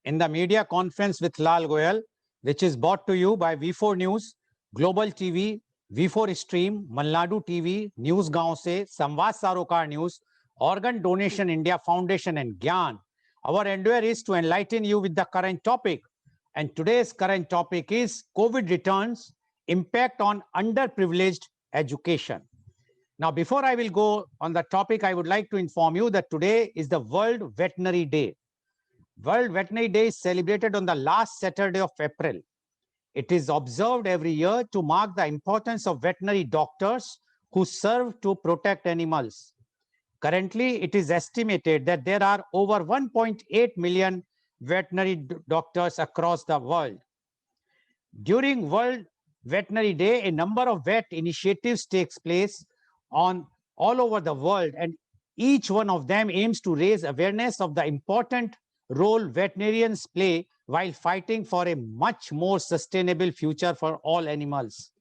in the media conference with Lal Goel, which is brought to you by V4 News, Global TV, V4 Stream, Malnadu TV, News Gaon Se, Samvad Sarokar News, Organ Donation India Foundation and Gyan. Our endeavor is to enlighten you with the current topic. And today's current topic is COVID returns, impact on underprivileged education. Now, before I will go on the topic, I would like to inform you that today is the World Veterinary Day. World Veterinary Day is celebrated on the last Saturday of April. It is observed every year to mark the importance of veterinary doctors who serve to protect animals. Currently, it is estimated that there are over 1.8 million veterinary doctors across the world. During World Veterinary Day, a number of vet initiatives takes place on all over the world, and each one of them aims to raise awareness of the important role veterinarians play while fighting for a much more sustainable future for all animals.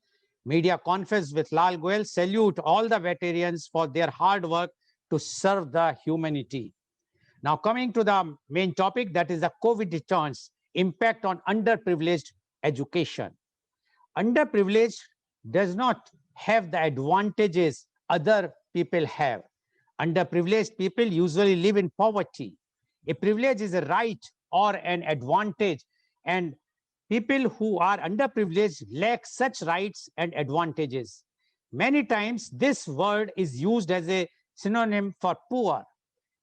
Media conference with Lal Goel salute all the veterinarians for their hard work to serve the humanity. Now coming to the main topic, that is the COVID returns, impact on underprivileged education. Underprivileged does not have the advantages other people have. Underprivileged people usually live in poverty. A privilege is a right or an advantage, and people who are underprivileged lack such rights and advantages. Many times this word is used as a synonym for poor.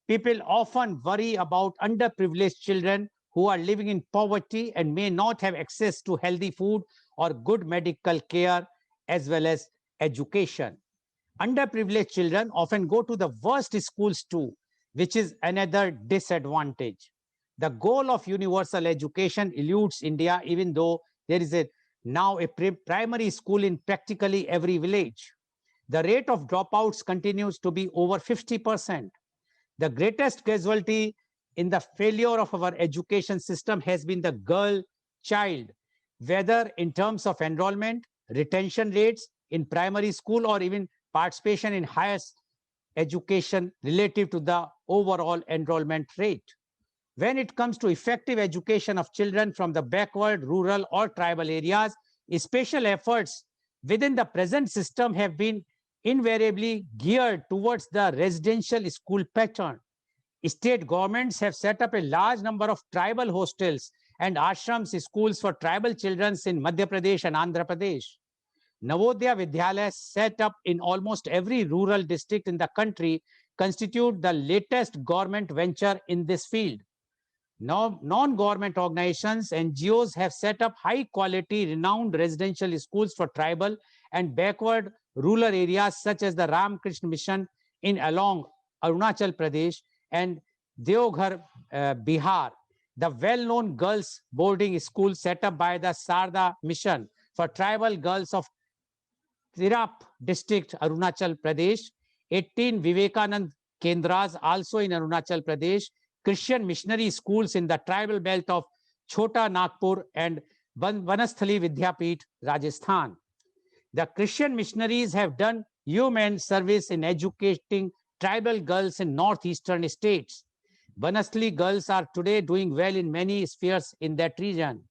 People often worry about underprivileged children who are living in poverty and may not have access to healthy food or good medical care as well as education. Underprivileged children often go to the worst schools too, which is another disadvantage. The goal of universal education eludes India, even though there is now a primary school in practically every village. The rate of dropouts continues to be over 50%. The greatest casualty in the failure of our education system has been the girl child, whether in terms of enrollment, retention rates in primary school, or even participation in higher education relative to the overall enrollment rate. When it comes to effective education of children from the backward, rural, or tribal areas, special efforts within the present system have been invariably geared towards the residential school pattern. State governments have set up a large number of tribal hostels and ashrams schools for tribal children in Madhya Pradesh and Andhra Pradesh. Navodaya Vidyalayas set up in almost every rural district in the country constitute the latest government venture in this field. Now, non-government organizations, NGOs, have set up high-quality, renowned residential schools for tribal and backward rural areas such as the Ramakrishna Mission in along Arunachal Pradesh and Deoghar, Bihar. The well-known girls boarding school set up by the Sarda Mission for tribal girls of Tirap district, Arunachal Pradesh, 18 Vivekanand Kendras also in Arunachal Pradesh, Christian missionary schools in the tribal belt of Chota Nagpur and Vanasthali Vidyapith, Rajasthan. The Christian missionaries have done human service in educating tribal girls in northeastern states. Vanasthali girls are today doing well in many spheres in that region.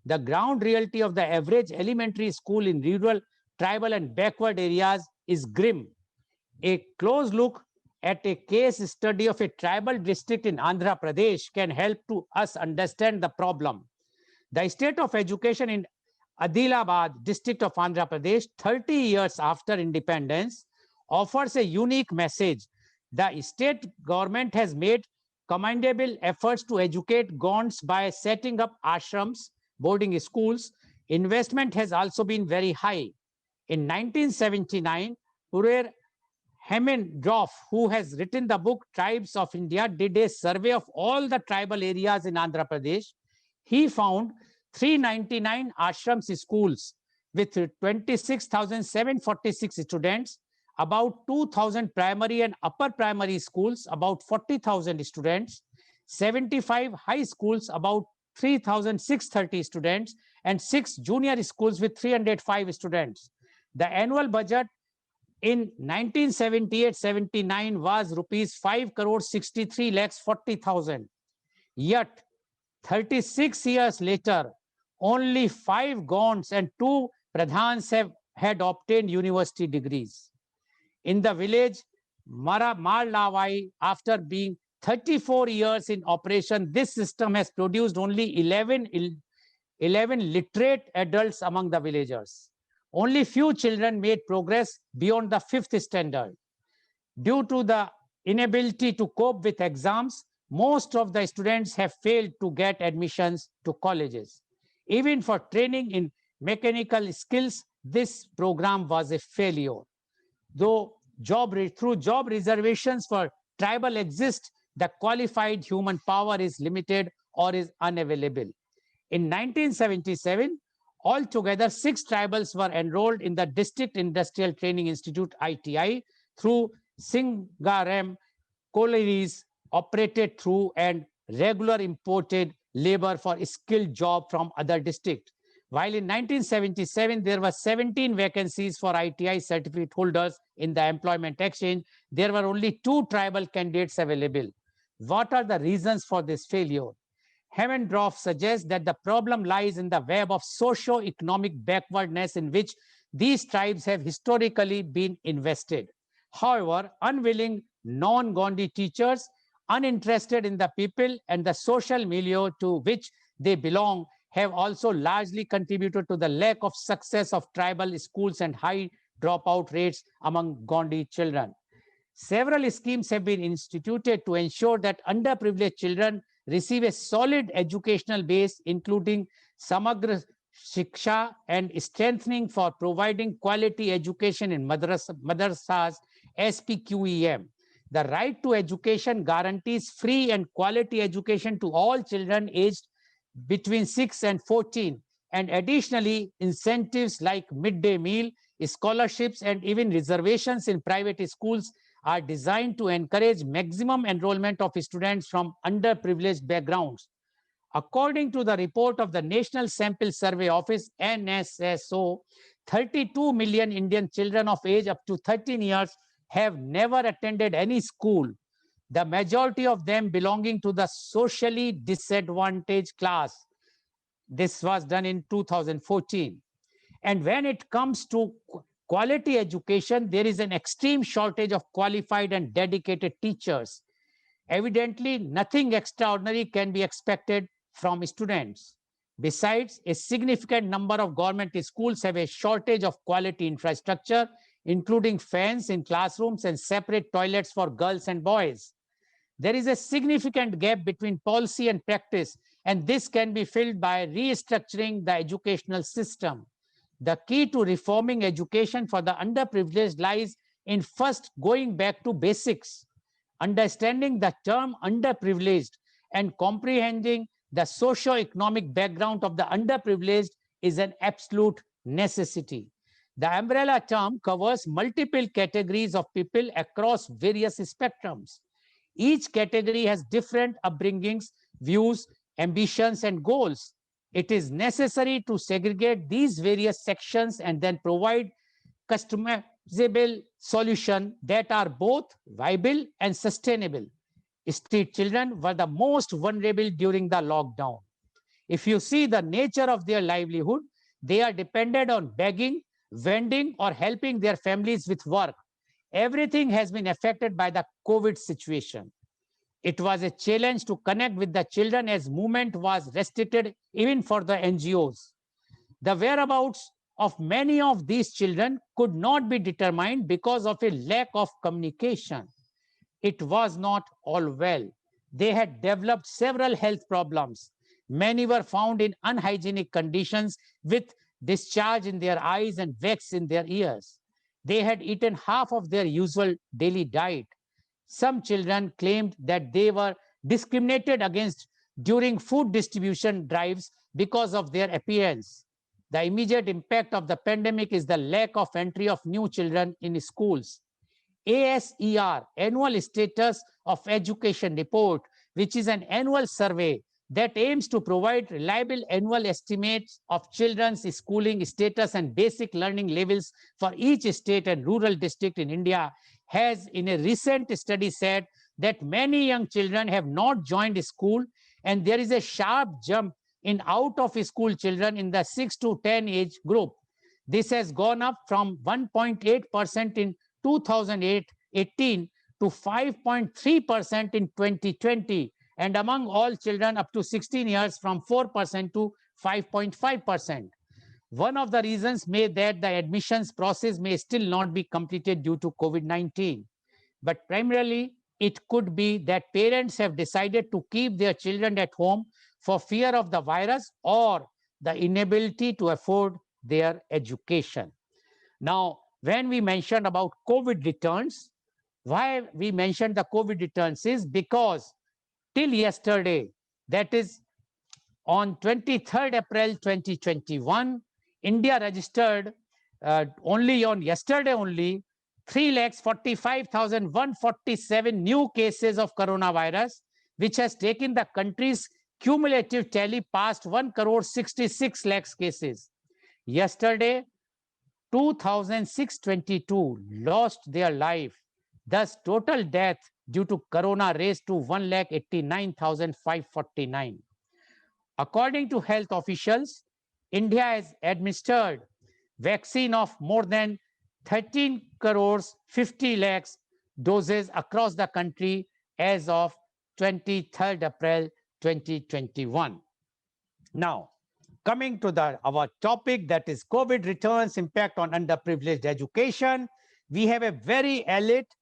The ground reality of the average elementary school in rural, tribal, and backward areas is grim. A close look at a case study of a tribal district in Andhra Pradesh can help to us understand the problem. The state of education in Adilabad district of Andhra Pradesh, 30 years after independence, offers a unique message. The state government has made commendable efforts to educate Gonds by setting up ashrams, boarding schools. Investment has also been very high. In 1979, Purer Hemendorf, who has written the book Tribes of India, did a survey of all the tribal areas in Andhra Pradesh. He found 399 ashrams schools with 26,746 students, about 2,000 primary and upper primary schools, about 40,000 students, 75 high schools, about 3,630 students, and 6 junior schools with 305 students. The annual budget in 1978-79 was rupees 5 crore 63 lakhs 40,000. Yet 36 years later, only 5 Gonds and 2 Pradhans had obtained university degrees. In the village Marlavai, after being 34 years in operation, this system has produced only 11 literate adults among the villagers. Only few children made progress beyond the 5th standard. Due to the inability to cope with exams, most of the students have failed to get admissions to colleges. Even for training in mechanical skills, this program was a failure. Though through job reservations for tribal exist, the qualified human power is limited or is unavailable. In 1977, altogether 6 tribals were enrolled in the District Industrial Training Institute ITI through Singaram collieries operated through and regular imported labor for skilled job from other districts. While in 1977, there were 17 vacancies for ITI certificate holders in the employment exchange, there were only 2 tribal candidates available. What are the reasons for this failure? Hemmendorf suggests that the problem lies in the web of socio-economic backwardness in which these tribes have historically been invested. However, unwilling non-Gondi teachers, uninterested in the people and the social milieu to which they belong, have also largely contributed to the lack of success of tribal schools and high dropout rates among Gondi children. Several schemes have been instituted to ensure that underprivileged children receive a solid educational base, including Samagra Shiksha and strengthening for providing quality education in madrasas, SPQEM. The right to education guarantees free and quality education to all children aged between 6 and 14. And additionally, incentives like midday meal, scholarships, and even reservations in private schools are designed to encourage maximum enrollment of students from underprivileged backgrounds. According to the report of the National Sample Survey Office, NSSO, 32 million Indian children of age up to 13 years have never attended any school, the majority of them belonging to the socially disadvantaged class. This was done in 2014. And when it comes to quality education, there is an extreme shortage of qualified and dedicated teachers. Evidently, nothing extraordinary can be expected from students. Besides, a significant number of government schools have a shortage of quality infrastructure, including fans in classrooms and separate toilets for girls and boys. There is a significant gap between policy and practice, and this can be filled by restructuring the educational system. The key to reforming education for the underprivileged lies in first going back to basics, understanding the term underprivileged and comprehending the socio-economic background of the underprivileged is an absolute necessity. The umbrella term covers multiple categories of people across various spectrums. Each category has different upbringings, views, ambitions, and goals. It is necessary to segregate these various sections and then provide customizable solutions that are both viable and sustainable. Street children were the most vulnerable during the lockdown. If you see the nature of their livelihood, they are dependent on begging, vending, or helping their families with work. Everything has been affected by the COVID situation. It was a challenge to connect with the children as movement was restricted even for the NGOs. The whereabouts of many of these children could not be determined because of a lack of communication. It was not all well. They had developed several health problems. Many were found in unhygienic conditions with discharge in their eyes and wax in their ears. They had eaten half of their usual daily diet. Some children claimed that they were discriminated against during food distribution drives because of their appearance. The immediate impact of the pandemic is the lack of entry of new children in schools. ASER, Annual Status of Education Report, which is an annual survey that aims to provide reliable annual estimates of children's schooling status and basic learning levels for each state and rural district in India, has in a recent study said that many young children have not joined school and there is a sharp jump in out-of-school children in the 6 to 10 age group. This has gone up from 1.8% in 2018 to 5.3% in 2020, and among all children up to 16 years from 4% to 5.5%. One of the reasons may that the admissions process may still not be completed due to COVID-19. But primarily, it could be that parents have decided to keep their children at home for fear of the virus or the inability to afford their education. Now, when we mentioned about COVID returns, why we mentioned the COVID returns is because till yesterday, that is on 23rd April 2021, India registered only on yesterday only 3,45,147 new cases of coronavirus, which has taken the country's cumulative tally past 1,66 lakhs cases. Yesterday, 2,622 lost their life. Thus, total death due to corona raised to 1,89,549. According to health officials, India has administered vaccine of more than 13 crores 50 lakhs doses across the country as of 23rd April 2021. Now, coming to our topic, that is COVID returns, impact on underprivileged education, we have a very elite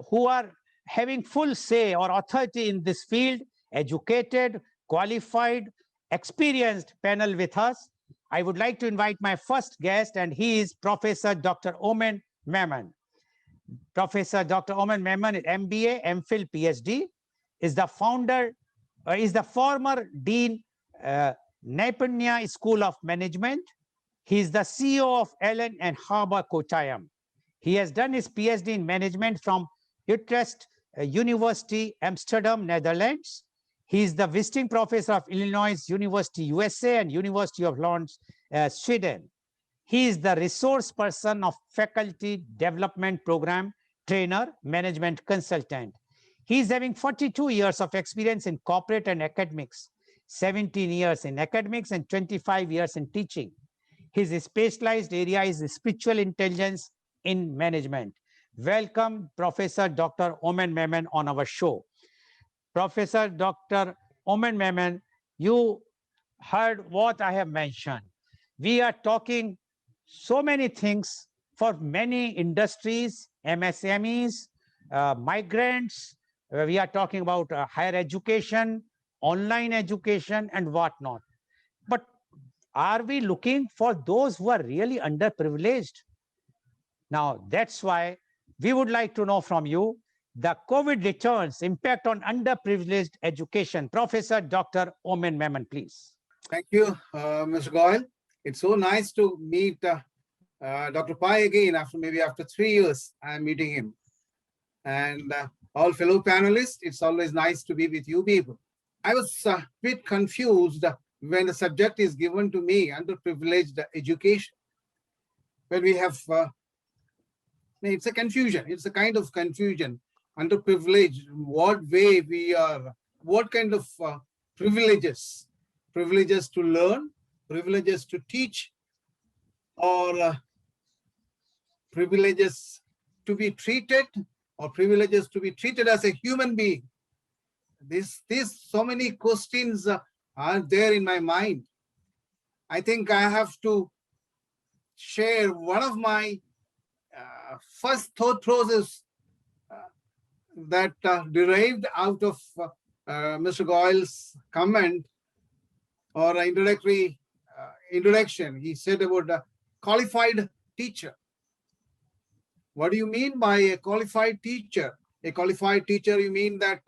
who are having full say or authority in this field, educated, qualified, experienced panel with us. I would like to invite my first guest, and he is Professor Dr. Oman Memon. Professor Dr. Oman Memon is MBA, MPhil, PhD, is the founder, is the former Dean, Naipanya School of Management. He is the CEO of Allen and Harbour Kottayam. He has done his PhD in management from Utrecht University, Amsterdam, Netherlands. He is the visiting professor of Illinois University, USA, and University of Lund, Sweden. He is the resource person of faculty development program, trainer, management consultant. He is having 42 years of experience in corporate and academics, 17 years in academics and 25 years in teaching. His specialized area is spiritual intelligence in management. Welcome, Professor Dr. Oman Memon on our show. Professor Dr. Oman Memon, you heard what I have mentioned. We are talking so many things for many industries, MSMEs, migrants. We are talking about higher education, online education, and whatnot. But are we looking for those who are really underprivileged? Now, that's why we would like to know from you the COVID returns, impact on underprivileged education. Professor Dr. Oman Memon, please. Thank you, Mr. Goel. It's so nice to meet Dr. Pai again after 3 years. I'm meeting him. And all fellow panelists, it's always nice to be with you people. I was a bit confused when the subject is given to me, underprivileged education. When we have, it's a confusion. It's a kind of confusion. Underprivileged, what way we are, what kind of privileges? Privileges to learn, privileges to teach, or privileges to be treated, or privileges to be treated as a human being. So many questions are there in my mind. I think I have to share one of my first thought process that derived out of Mr. Goel's comment or introduction. He said about a qualified teacher. What do you mean by a qualified teacher? A qualified teacher, you mean that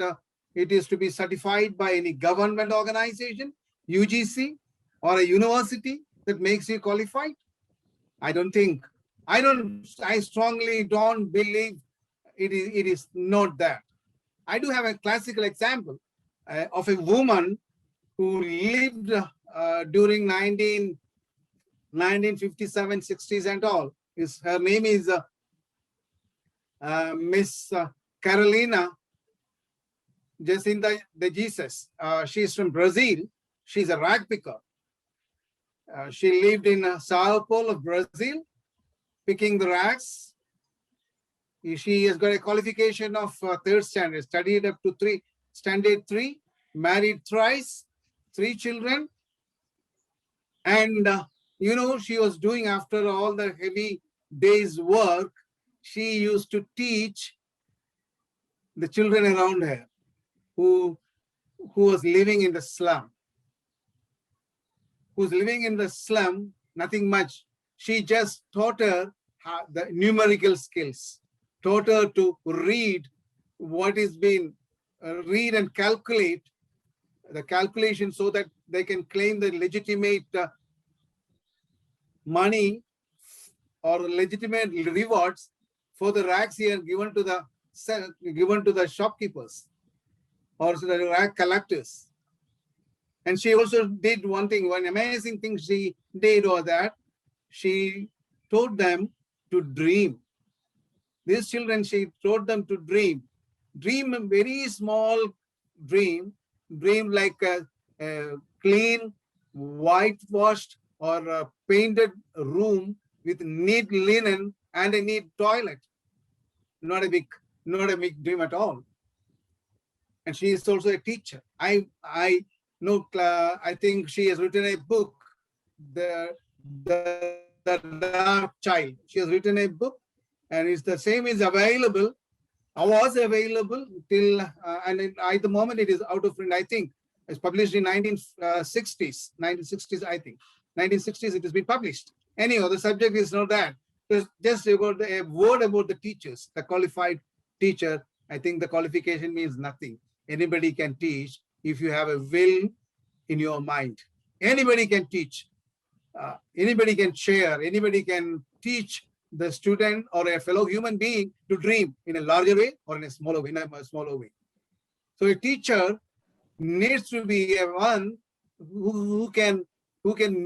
it is to be certified by any government organization, UGC, or a university that makes you qualified? I strongly don't believe it is not that. I do have a classical example of a woman who lived during 1957, 60s and all. Her name is Miss Carolina Jacinta de Jesus. She's from Brazil. She's a rag picker. She lived in Sao Paulo, Brazil, picking the rags. She has got a qualification of third standard, studied up to standard 3, married thrice, 3 children. And, she was doing, after all the heavy day's work, she used to teach the children around her who was living in the slum. Who's living in the slum, nothing much. She just taught her the numerical skills, taught her to read what is being, read and calculate the calculation so that they can claim the legitimate money or legitimate rewards for the rags here given to the shopkeepers or to the rag collectors. And she also did one amazing thing she did was that she taught them to dream. These children, she taught them to dream. Dream a very small dream like a clean, whitewashed or a painted room with neat linen and a neat toilet. Not a big dream at all. And she is also a teacher. I think she has written a book, The Dark Child. She has written a book, and it's the same is available. Was available till and at the moment it is out of print. I think it's published in 1960s. 1960s, I think. 1960s it has been published. Anyhow, the subject is not that. Just about a word about the teachers, the qualified teacher. I think the qualification means nothing. Anybody can teach if you have a will in your mind. Anybody can teach. Anybody can share. Anybody can teach the student or a fellow human being to dream in a larger way or in a smaller way. So a teacher needs to be a one who can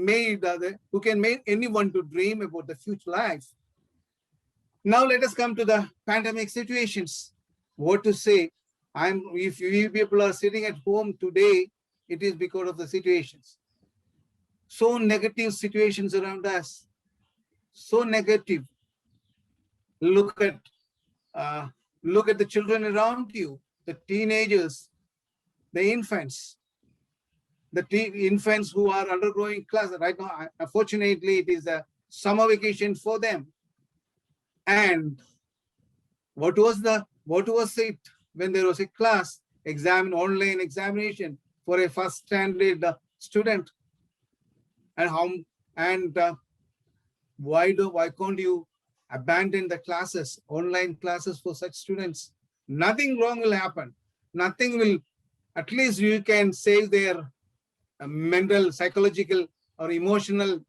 make anyone to dream about the future life. Now let us come to the pandemic situations. What to say? If you people are sitting at home today, it is because of the situations. So negative situations around us. So negative. Look at the children around you, the teenagers, the infants. The infants who are undergoing class right now. Unfortunately, it is a summer vacation for them. And what was it when there was a class online examination for a first standard student? And why can't you abandon the classes, online classes for such students? Nothing wrong will happen. Nothing will. At least you can save their mental, psychological, or emotional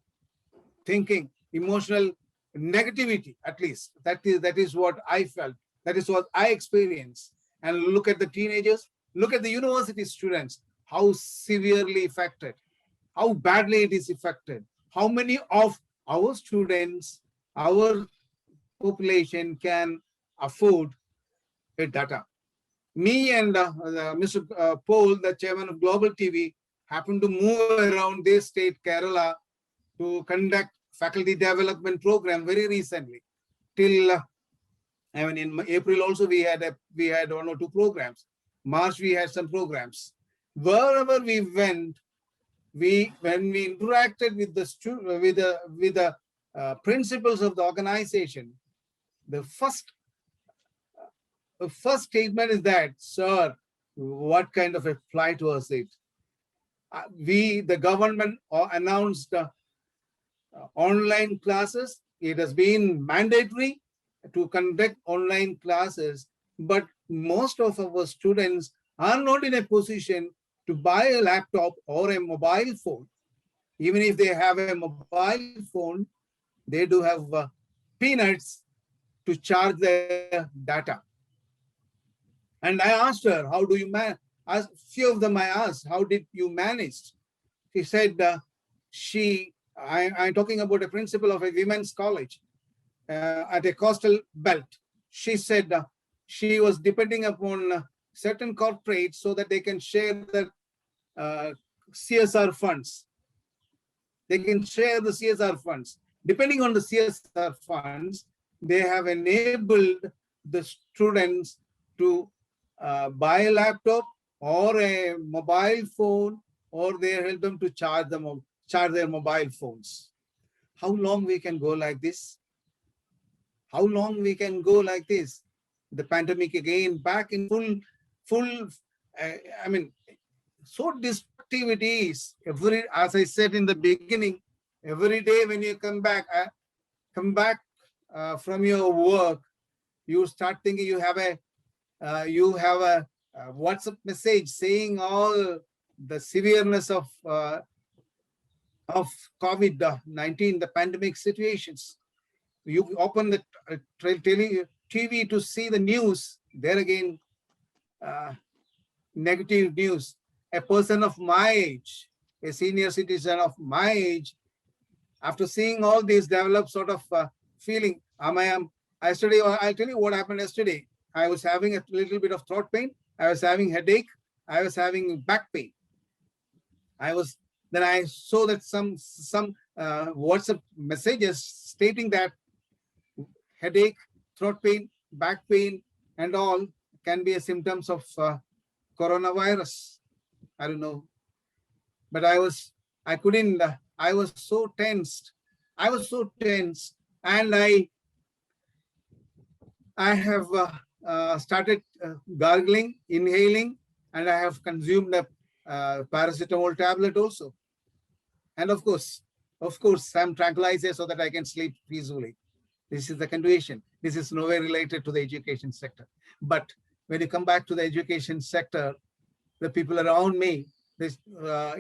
thinking, emotional negativity. At least that is what I felt. That is what I experienced. And look at the teenagers. Look at the university students. How severely affected. How badly it is affected. How many of our students, our population can afford a data? Me and Mr. Paul, the chairman of Global TV, happened to move around this state, Kerala, to conduct faculty development program very recently. Till in April also we had 1 or 2 programs. March we had some programs. Wherever we went, when we interacted with the principals of the organization, the first statement is that, sir, what kind of a flight was it? The government announced online classes. It has been mandatory to conduct online classes, but most of our students are not in a position to buy a laptop or a mobile phone. Even if they have a mobile phone, they do have peanuts to charge their data. And I asked her, how do you manage? A few of them I asked, how did you manage? She said, I'm talking about a principal of a women's college at a coastal belt. She said she was depending upon certain corporates so that they can share the CSR funds. They can share the CSR funds. Depending on the CSR funds, they have enabled the students to buy a laptop or a mobile phone, or they help them to charge their mobile phones. How long we can go like this? How long we can go like this? The pandemic again back in full. I mean, so destructive it is. As I said in the beginning, every day when you come back from your work, you start thinking you have a WhatsApp message saying all the severeness of COVID-19, the pandemic situations. You open the TV to see the news. There again, negative news. A person of my age, a senior citizen of my age, after seeing all these, develop sort of feeling. Yesterday, I'll tell you what happened yesterday. I was having a little bit of throat pain. I was having headache. I was having back pain. Then I saw that some WhatsApp messages stating that headache, throat pain, back pain, and all can be a symptoms of coronavirus. I don't know, but I was so tensed. And I have started gargling, inhaling, and I have consumed a paracetamol tablet also. And of course, some tranquilizer so that I can sleep peacefully. This is the condition. This is nowhere related to the education sector. But when you come back to the education sector, the people around me, this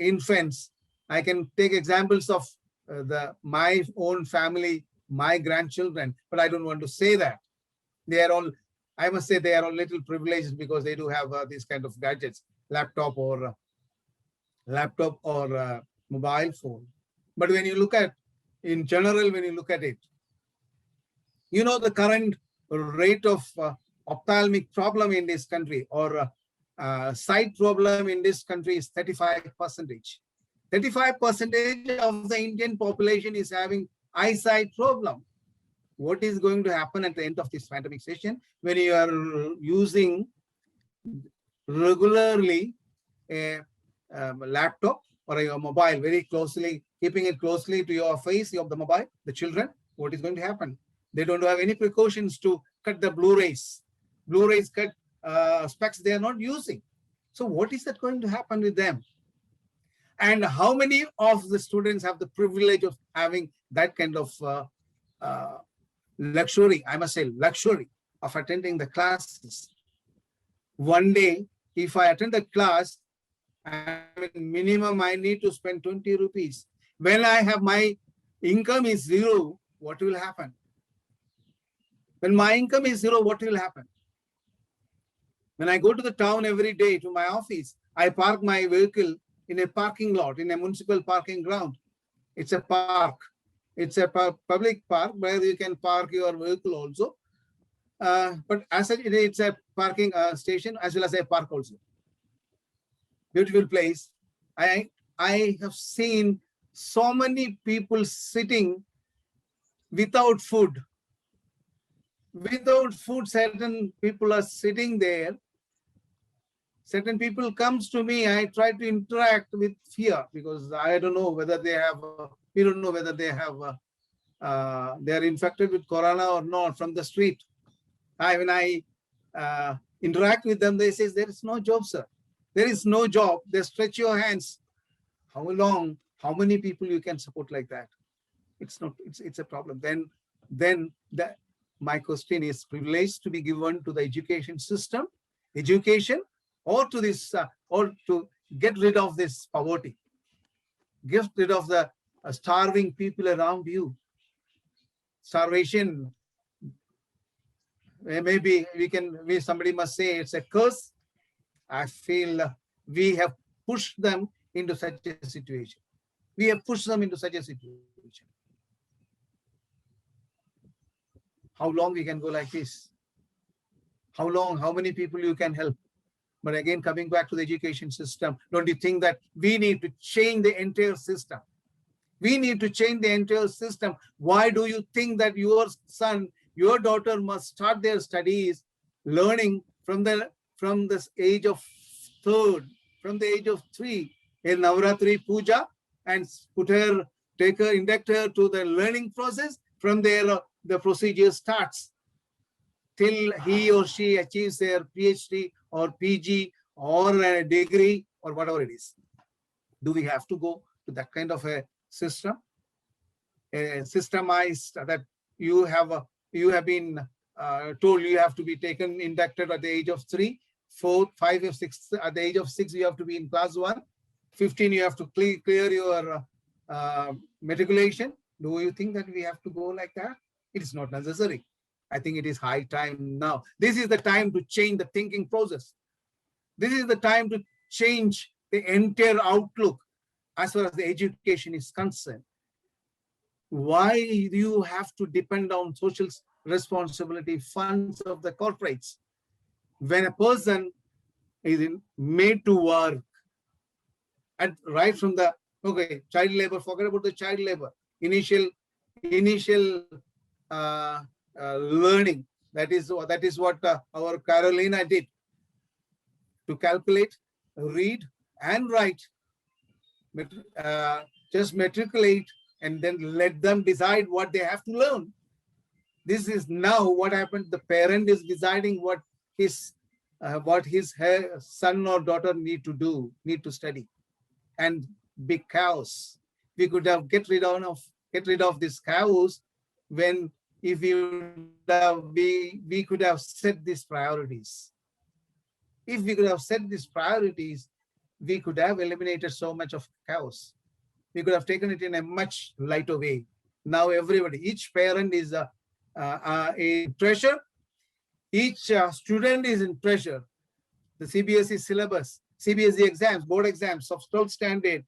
infants, I can take examples of my own family, my grandchildren, but I don't want to say that. They are all, I must say, they are all little privileged because they do have these kind of gadgets, laptop or mobile phone. But when you look at, in general, when you look at it, you know, the current rate of ophthalmic problem in this country or sight problem in this country is 35%. 35% of the Indian population is having eyesight problem. What is going to happen at the end of this pandemic session when you are using regularly a laptop or a mobile very closely, keeping it closely to your face of the mobile, the children, what is going to happen? They don't have any precautions to cut the Blu-rays. Blu-rays cut specs they are not using. So what is that going to happen with them? And how many of the students have the privilege of having that kind of luxury, I must say luxury, of attending the classes? One day, if I attend the class, minimum I need to spend 20 rupees. When I have my income is zero, what will happen? When my income is zero, what will happen? When I go to the town every day to my office, I park my vehicle in a parking lot, in a municipal parking ground. It's a park. It's a public park where you can park your vehicle also. But as such, it's a parking station as well as a park also. Beautiful place. I have seen so many people sitting without food. Without food, certain people are sitting there. Certain people comes to me, I try to interact with fear because I don't know whether they have, we don't know whether they have, they are infected with corona or not from the street. When I interact with them, they say, there is no job, sir. There is no job. They stretch your hands. How long, how many people you can support like that? It's not, it's a problem. Then my question is privileged to be given to the education system, or to this, or to get rid of this poverty, get rid of the starving people around you. Starvation, maybe somebody must say it's a curse. I feel we have pushed them into such a situation. We have pushed them into such a situation. How long we can go like this? How long, how many people you can help? But again, coming back to the education system, don't you think that we need to change the entire system? We need to change the entire system. Why do you think that your son, your daughter must start their studies learning from this age of third, from the age of 3 in Navratri Puja, and induct her to the learning process? From there, the procedure starts till he or she achieves their PhD or PG or a degree or whatever it is. Do we have to go to that kind of a system? Systemized that you have been told you have to be inducted at the age of 3, 4, 5, or 6. At the age of 6, you have to be in class 1. 15, you have to clear your matriculation. Do you think that we have to go like that? It is not necessary. I think it is high time now. This is the time to change the thinking process. This is the time to change the entire outlook as far as the education is concerned. Why do you have to depend on social responsibility funds of the corporates when a person is made to work? And right from the child labor, forget about the child labor, initial learning. That is what our Carolina did, to calculate, read, and write. Just matriculate and then let them decide what they have to learn. This is now what happened. The parent is deciding what his son or daughter need to study, and big chaos. We could have get rid of this chaos when if we could have set these priorities. If we could have set these priorities, we could have eliminated so much of chaos. We could have taken it in a much lighter way. Now everybody, each parent is in pressure. Each student is in pressure. The CBSE syllabus, CBSE exams, board exams of 12th standard,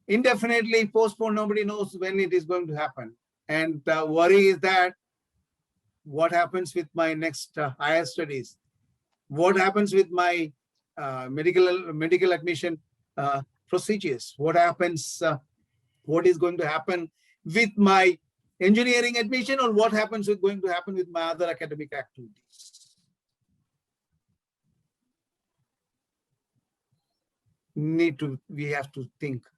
indefinitely postponed. Nobody knows when it is going to happen. And worry is that what happens with my next higher studies? What happens with my medical admission procedures? What happens? What is going to happen with my engineering admission, or what going to happen with my other academic activities? We have to think.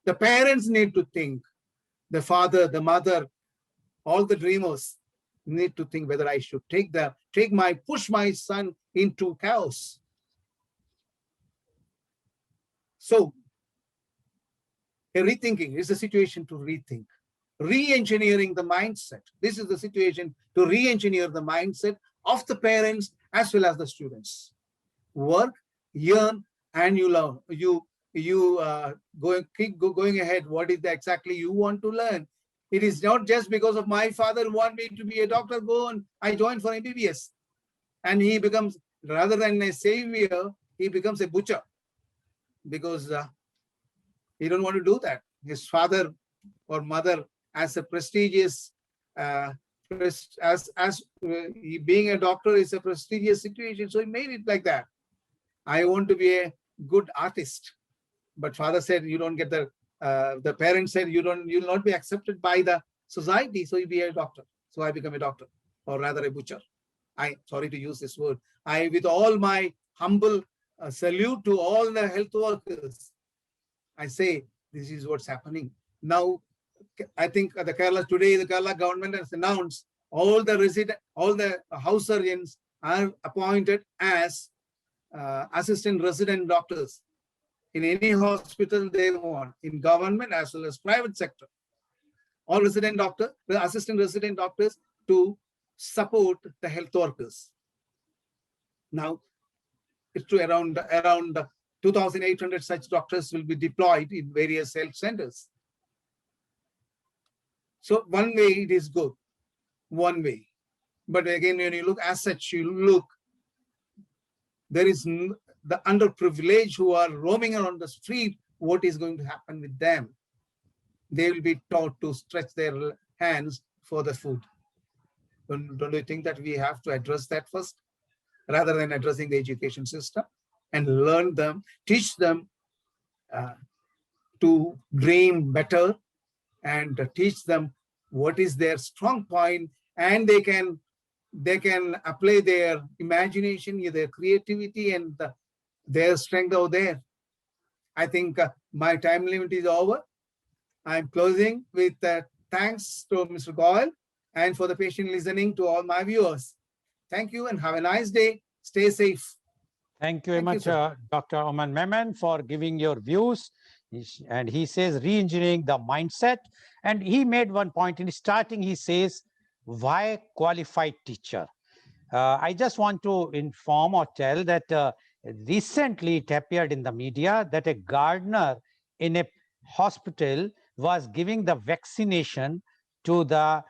The parents need to think. The father, the mother, all the dreamers need to think whether I should push my son into chaos. So a rethinking is a situation to rethink. Re-engineering the mindset. This is the situation to re-engineer the mindset of the parents as well as the students. Work, yearn, and you learn. Keep going ahead. What is exactly you want to learn? It is not just because of my father want me to be a doctor, go and I join for MBBS. And he becomes, rather than a savior, he becomes a butcher, because he don't want to do that. His father or mother, as a prestigious, being a doctor is a prestigious situation, so he made it like that. I want to be a good artist, but father said you don't get the parents said you'll not be accepted by the society, so you be a doctor. So I become a doctor, or rather a butcher. Sorry to use this word. With all my humble salute to all the health workers, I say this is what's happening now. I think the Kerala government has announced all the house surgeons are appointed as assistant resident doctors in any hospital they want, in government as well as private sector. All assistant resident doctors to support the health workers. Now, it's to around 2,800 such doctors will be deployed in various health centers. So one way it is good, one way. But again, when you look as such, there is the underprivileged who are roaming around the street. What is going to happen with them? They will be taught to stretch their hands for the food. Don't you think that we have to address that first, rather than addressing the education system? and learn them, teach them to dream better, and teach them what is their strong point, and they can apply their imagination, their creativity, and their strength out there. I think my time limit is over. I'm closing with thanks to Mr. Goel and for the patient listening to all my viewers. Thank you and have a nice day. Stay safe. Thank you very much, Dr. Oman Memon, for giving your views. And he says re-engineering the mindset. And he made one point in starting. He says, why qualified teacher? I just want to inform or tell that recently it appeared in the media that a gardener in a hospital was giving the vaccination to the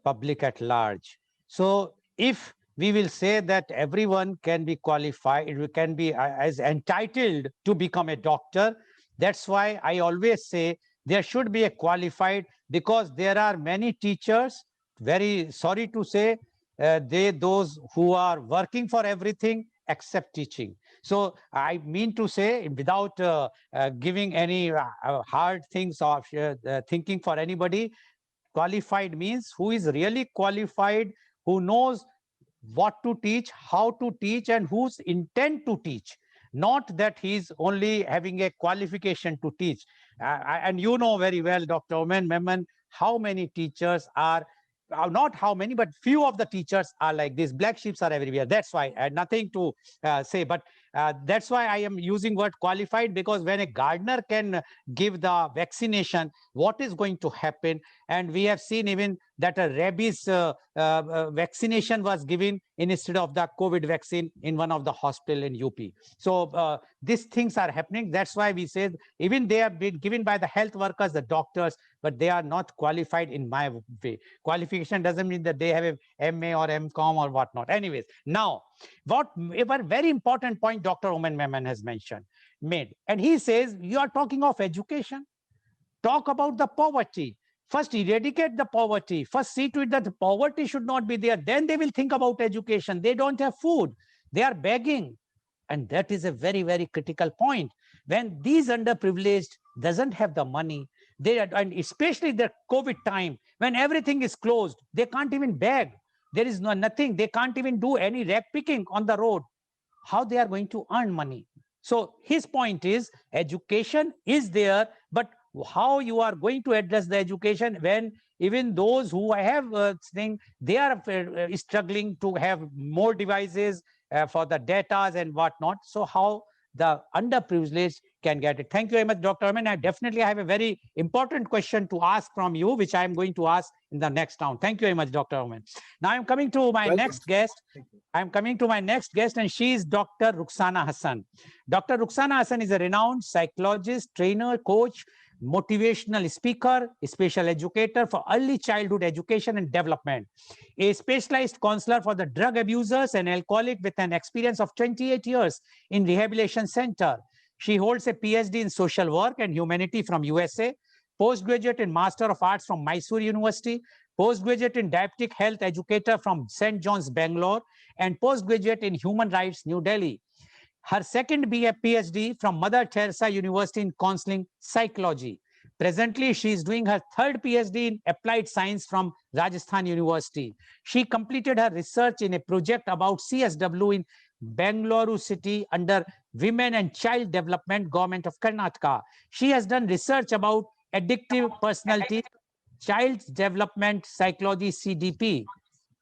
public at large. So if we will say that everyone can be qualified, it can be as entitled to become a doctor. That's why I always say there should be a qualified, because there are many teachers, very sorry to say, those who are working for everything except teaching. So I mean to say, without giving any hard things or thinking for anybody, qualified means who is really qualified, who knows what to teach, how to teach, and whose intent to teach. Not that he's only having a qualification to teach. And you know very well, Dr. Oman Memon, how many teachers are not how many, but few of the teachers are like this. Black sheeps are everywhere. That's why I had nothing to say. But that's why I am using word qualified, because when a gardener can give the vaccination, what is going to happen? And we have seen even that a rabies vaccination was given instead of the COVID vaccine in one of the hospital in UP. So these things are happening. That's why we say even they have been given by the health workers, the doctors, but they are not qualified in my way. Qualification doesn't mean that they have a MA or MCom or whatnot. Anyways, now, what a very important point Dr. Oman Memon has made. And he says, you are talking of education. Talk about the poverty. First, eradicate the poverty. First, see to it that the poverty should not be there. Then they will think about education. They don't have food. They are begging. And that is a very, very critical point. When these underprivileged doesn't have the money, and especially the COVID time, when everything is closed, they can't even beg. There is nothing. They can't even do any rag picking on the road. How they are going to earn money? So his point is education is there, but how you are going to address the education when even those who have they are struggling to have more devices for the data and whatnot. So how the underprivileged can get it? Thank you very much, Dr. Oman. I definitely have a very important question to ask from you, which I am going to ask in the next round. Thank you very much, Dr. Oman. Now I'm coming to my next guest. I'm coming to my next guest, and she is Dr. Ruksana Hassan. Dr. Ruksana Hassan is a renowned psychologist, trainer, coach, motivational speaker, special educator for early childhood education and development, a specialized counselor for the drug abusers and alcoholic with an experience of 28 years in rehabilitation center. She holds a PhD in social work and humanity from USA, postgraduate in Master of Arts from Mysore University, postgraduate in diabetic health educator from St. John's, Bangalore, and postgraduate in human rights, New Delhi. Her second PhD from Mother Teresa University in counseling psychology. Presently, she is doing her third PhD in applied science from Rajasthan University. She completed her research in a project about CSW in Bangalore city under Women and Child Development, Government of Karnataka. She has done research about addictive personality, child development psychology, CDP.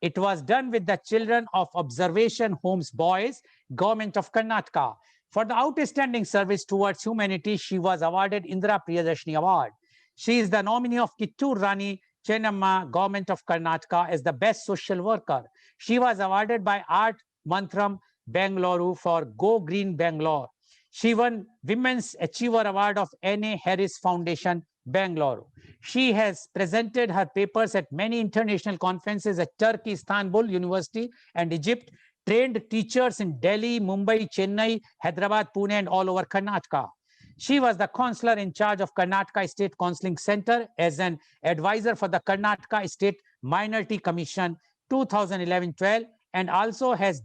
It was done with the Children of Observation Homes Boys, Government of Karnataka. For the outstanding service towards humanity, she was awarded Indira Priyadarshini Award. She is the nominee of Kittur Rani Chennamma, Government of Karnataka, as the best social worker. She was awarded by Art Mantram, Bangalore for Go Green Bangalore. She won Women's Achiever Award of N.A. Harris Foundation, Bangalore. She has presented her papers at many international conferences at Turkey, Istanbul University, and Egypt, trained teachers in Delhi, Mumbai, Chennai, Hyderabad, Pune, and all over Karnataka. She was the counselor in charge of Karnataka State Counseling Center as an advisor for the Karnataka State Minority Commission 2011-12, and also has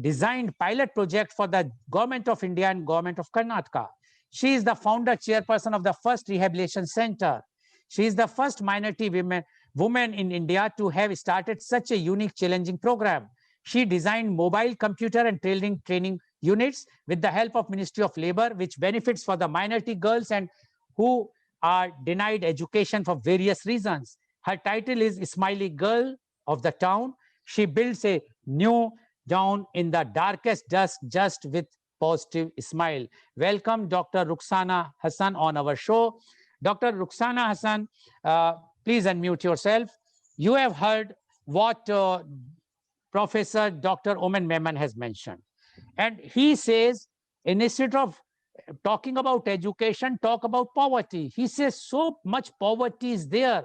designed pilot project for the Government of India and Government of Karnataka. She is the founder chairperson of the first rehabilitation center. She is the first minority woman in India to have started such a unique, challenging program. She designed mobile computer and training units with the help of Ministry of Labor, which benefits for the minority girls and who are denied education for various reasons. Her title is Smiley Girl of the Town. She builds a new town in the darkest dusk just with positive smile. Welcome, Dr. Ruksana Hassan on our show. Dr. Ruksana Hassan, please unmute yourself. You have heard what Professor Dr. Oman Memon has mentioned. And he says, instead of talking about education, talk about poverty. He says so much poverty is there.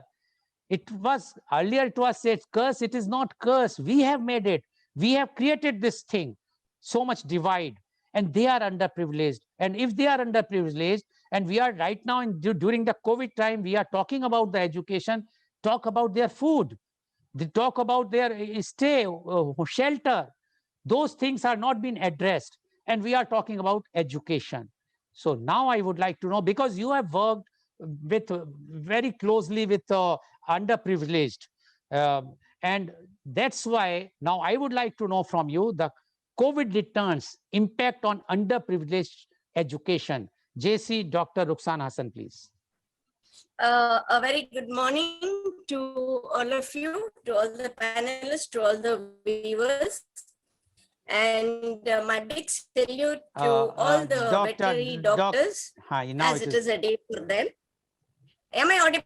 It was earlier it was said curse. It is not curse. We have made it. We have created this thing. So much divide, and they are underprivileged. And if they are underprivileged, and we are right now during the COVID time, we are talking about the education. Talk about their food. They talk about their stay, shelter. Those things are not being addressed. And we are talking about education. So now I would like to know, because you have worked with very closely with underprivileged. And that's why now I would like to know from you the COVID returns impact on underprivileged education. JC, Dr. Ruksana Hassan, please. A very good morning to all of you, to all the panelists, to all the viewers. And my big salute to all the veterinary doctors, as it is a day for them. Am I audible?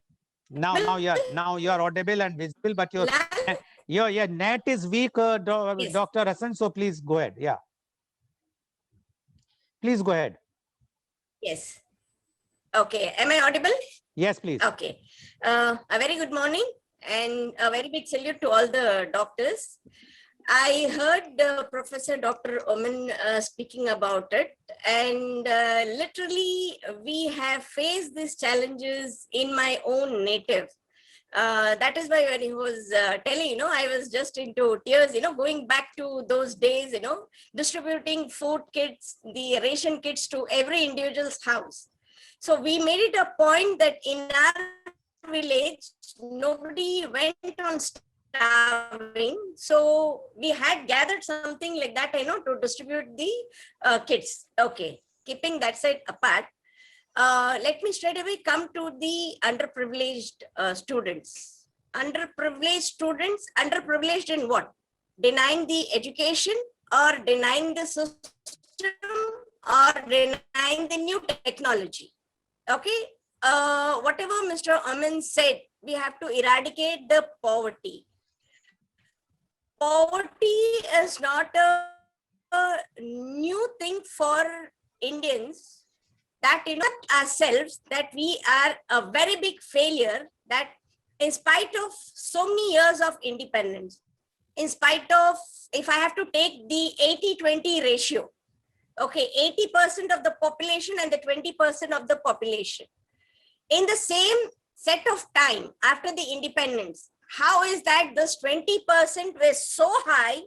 Now you are audible and visible, but your net is weak, Yes. Dr. Hassan. So please go ahead. Yeah, please go ahead. Yes. Okay. Am I audible? Yes, please. Okay. A very good morning and a very big salute to all the doctors. I heard Professor Dr. Oman speaking about it, and literally we have faced these challenges in my own native. That is why when he was telling, I was just into tears, going back to those days, distributing food kits, the ration kits to every individual's house. So we made it a point that in our village, nobody went on starving. So we had gathered something like that, to distribute the kits. Okay, keeping that side apart, let me straight away come to the underprivileged students. Underprivileged students, underprivileged in what? Denying the education, or denying the system, or denying the new technology. Okay, whatever Mr. Aman said, we have to eradicate the poverty. Poverty is not a new thing for Indians, that ourselves that we are a very big failure, that in spite of so many years of independence, in spite of, if I have to take the 80-20 ratio, okay, 80% of the population and the 20% of the population, in the same set of time after the independence, how is that this 20% was so high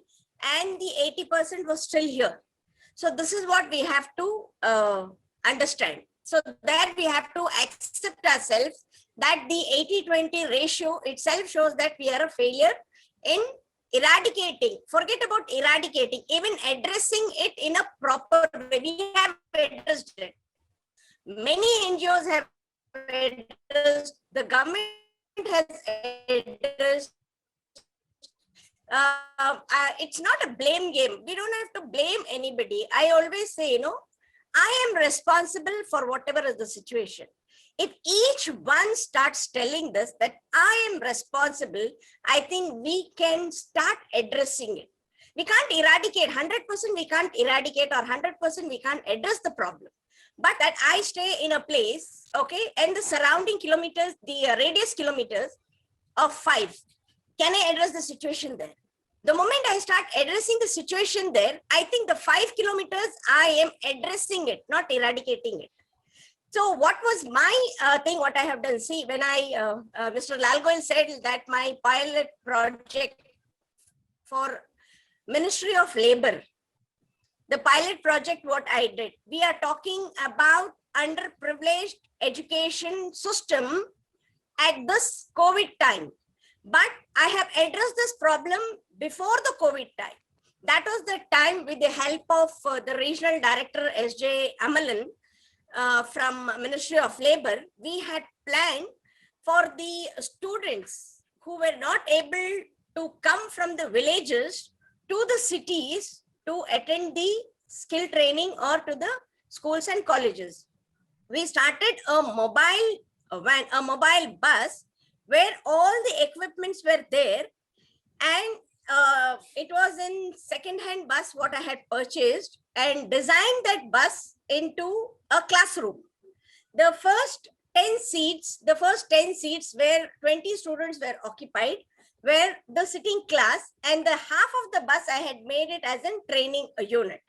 and the 80% was still here? So this is what we have to understand. So that we have to accept ourselves that the 80-20 ratio itself shows that we are a failure in eradicating. Forget about eradicating, even addressing it in a proper way. We have addressed it. Many NGOs have addressed, the government has addressed. It's not a blame game. We don't have to blame anybody. I always say, I am responsible for whatever is the situation. If each one starts telling this, that I am responsible, I think we can start addressing it. We can't eradicate 100%, we can't eradicate, or 100% we can't address the problem. But that I stay in a place, okay, and the surrounding kilometers, the radius kilometers of 5, can I address the situation there? The moment I start addressing the situation there, I think the 5 kilometers, I am addressing it, not eradicating it. So what was my thing, what I have done? See, when Mr. Goel said that my pilot project for Ministry of Labor, the pilot project, what I did, we are talking about underprivileged education system at this COVID time. But I have addressed this problem before the COVID time. That was the time with the help of the regional director, S.J. Amalan, from Ministry of Labor. We had planned for the students who were not able to come from the villages to the cities to attend the skill training or to the schools and colleges. We started a mobile van, a mobile bus where all the equipments were there, and it was in second-hand bus what I had purchased and designed that bus into a classroom. The first 10 seats where 20 students were occupied were the sitting class, and the half of the bus I had made it as a training unit.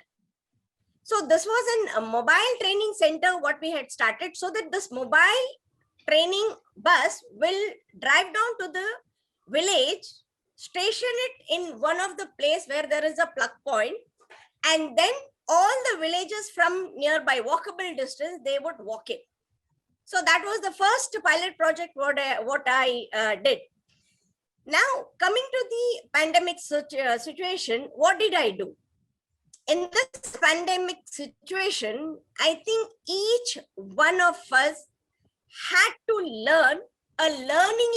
So this was a mobile training center what we had started, so that this mobile training bus will drive down to the village, station it in one of the place where there is a plug point, and then all the villages from nearby walkable distance, they would walk in. So that was the first pilot project what I did. Now, coming to the pandemic situation, what did I do? In this pandemic situation, I think each one of us had to learn a learning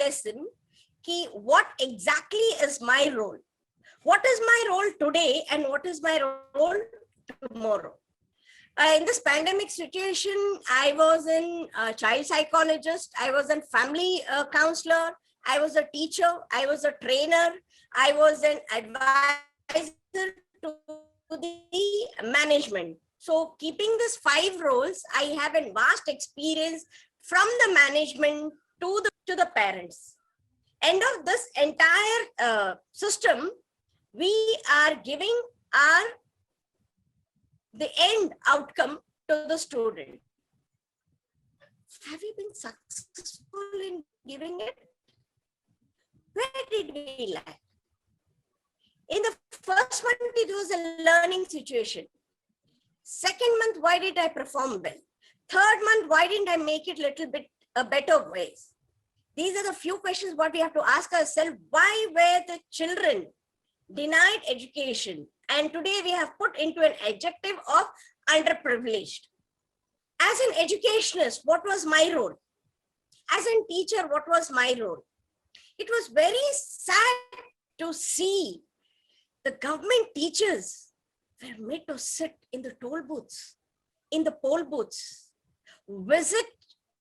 lesson, ki what exactly is my role? What is my role today and what is my role tomorrow? In this pandemic situation, I was a child psychologist, I was a family counselor, I was a teacher, I was a trainer, I was an advisor to the management. So keeping these 5 roles, I have a vast experience from the management to the parents. End of this entire system, we are giving the end outcome to the student. Have we been successful in giving it? Where did we lag? In the first month, it was a learning situation. Second month, why did I perform well? Third month, why didn't I make it a little bit a better ways? These are the few questions what we have to ask ourselves. Why were the children denied education? And today we have put into an adjective of underprivileged. As an educationist, what was my role? As a teacher, what was my role? It was very sad to see the government teachers were made to sit in the toll booths, in the poll booths, visit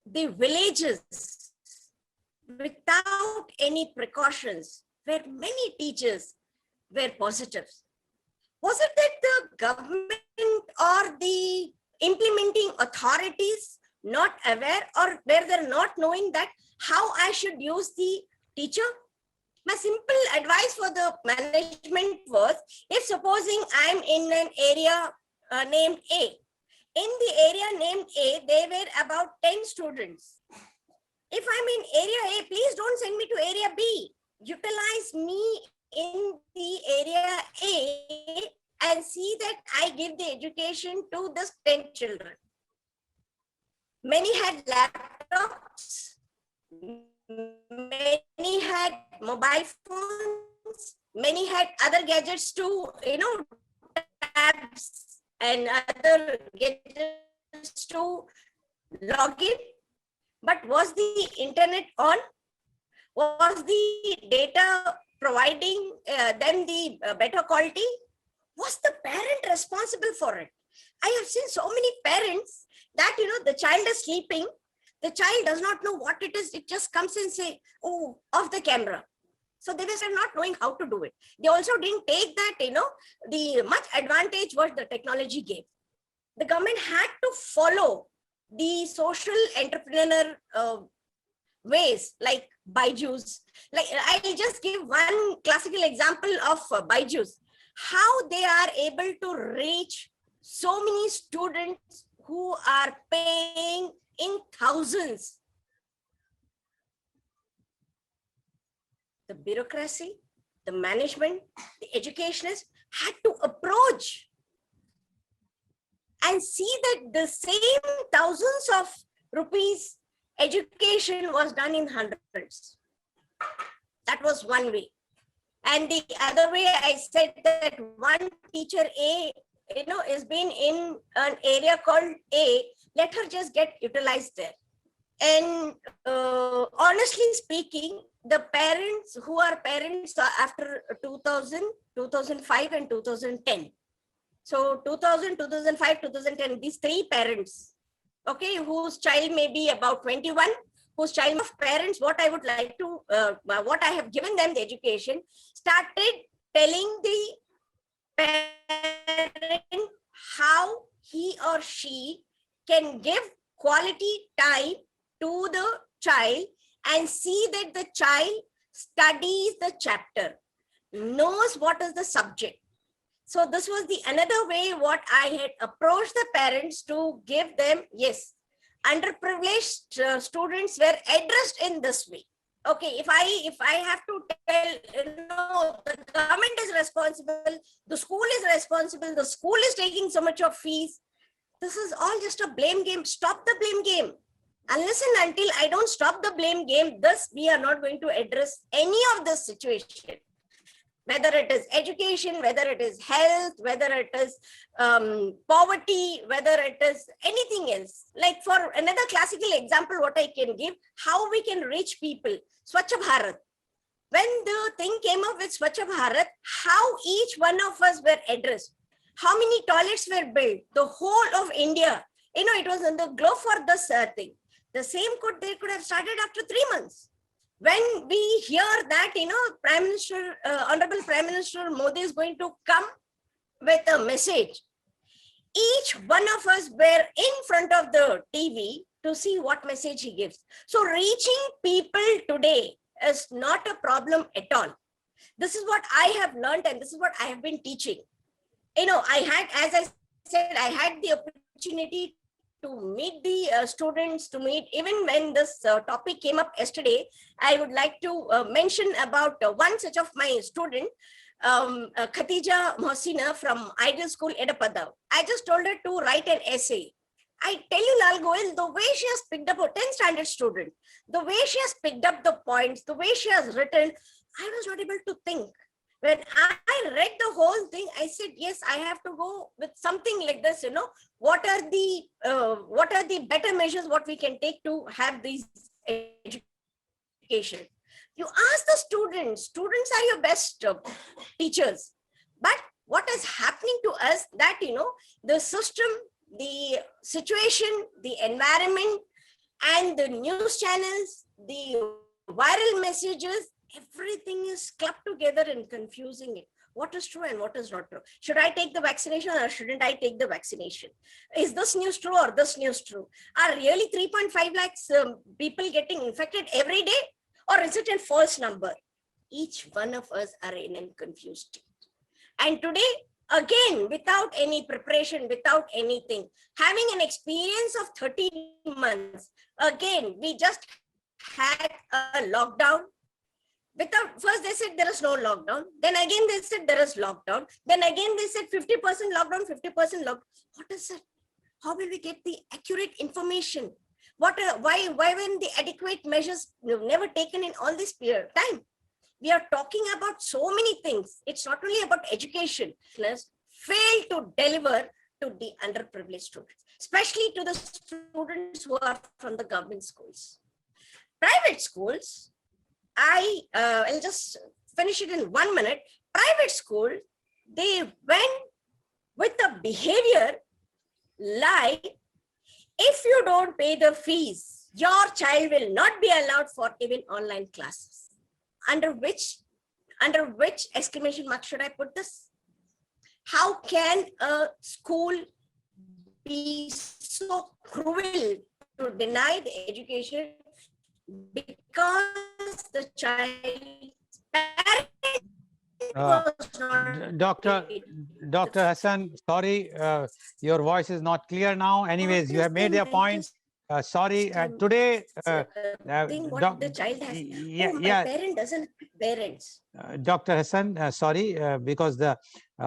the villages without any precautions, where many teachers were positive. Was it that the government or the implementing authorities not aware, or were they not knowing that how I should use the teacher? My simple advice for the management was, if supposing I'm in an area named A, in the area named A, there were about 10 students. If I'm in area A, please don't send me to area B. Utilize me in the area A and see that I give the education to these 10 children. Many had laptops, many had mobile phones, many had other gadgets to, tabs and other gadgets to log in. But was the internet on? Was the data providing them the better quality? Was the parent responsible for it? I have seen so many parents that, the child is sleeping. The child does not know what it is. It just comes and say, oh, off the camera. So they were not knowing how to do it. They also didn't take that, the much advantage what the technology gave. The government had to follow the social entrepreneur ways like Byju's. Like, I'll just give one classical example of Byju's. How they are able to reach so many students who are paying in thousands. the bureaucracy, the management, the educationists had to approach and see that the same thousands of rupees education was done in hundreds. That was one way. And the other way, I said that one teacher A, is being in an area called A, let her just get utilized there. And honestly speaking, the parents who are parents after 2000, 2005 and 2010. So 2000, 2005, 2010, these three parents, okay, whose child may be about 21, whose child of parents, what I would like to, what I have given them the education, started telling the parent how he or she can give quality time to the child and see that the child studies the chapter, knows what is the subject. So this was the another way what I had approached the parents to give them, yes, underprivileged students were addressed in this way. Okay, if I have to tell, the government is responsible, the school is responsible, the school is taking so much of fees. This is all just a blame game. Stop the blame game. Unless and until I don't stop the blame game, thus we are not going to address any of this situation. Whether it is education, whether it is health, whether it is poverty, whether it is anything else. Like for another classical example, what I can give, how we can reach people. Swachh Bharat. When the thing came up with Swachh Bharat, how each one of us were addressed. How many toilets were built? The whole of India. It was on the globe for this thing. The same they could have started after 3 months. When we hear that, Prime Minister, Honorable Prime Minister Modi is going to come with a message, each one of us were in front of the TV to see what message he gives. So reaching people today is not a problem at all. This is what I have learned and this is what I have been teaching. I had, as I said, I had the opportunity to meet the students, to meet, even when this topic came up yesterday, I would like to mention about one such of my student, Khatija Mohsina from Ideal School, Edapada. I just told her to write an essay. I tell you, Lal Goel, the way she has picked up a 10th standard student, the way she has picked up the points, the way she has written, I was not able to think. When I read the whole thing, I said, yes, I have to go with something like this, what are the better measures what we can take to have these education. You ask the students are your best teachers. But what is happening to us that, the system, the situation, the environment, and the news channels, the viral messages, everything is clubbed together and confusing it. What is true and what is not true? Should I take the vaccination or shouldn't I take the vaccination? Is this news true or this news true? Are really 3.5 lakhs people getting infected every day? Or is it a false number? Each one of us are in a confused state. And today, again, without any preparation, without anything, having an experience of 30 months, again, we just had a lockdown. First they said there is no lockdown. Then again they said there is lockdown. Then again they said 50% lockdown, 50% lockdown. What is it? How will we get the accurate information? Why when the adequate measures never taken in all this period of time? We are talking about so many things. It's not only about education. Fail to deliver to the underprivileged students, especially to the students who are from the government schools. Private schools, I'll just finish it in 1 minute. Private school, they went with a behavior like, if you don't pay the fees, your child will not be allowed for even online classes. Under which exclamation mark should I put this? How can a school be so cruel to deny the education because the child's parent was not Dr. Hassan, sorry, your voice is not clear now. Anyways, you have made your points. sorry, today, thing what the child has. Oh, my parent doesn't have parents. Dr. Hassan, sorry, because the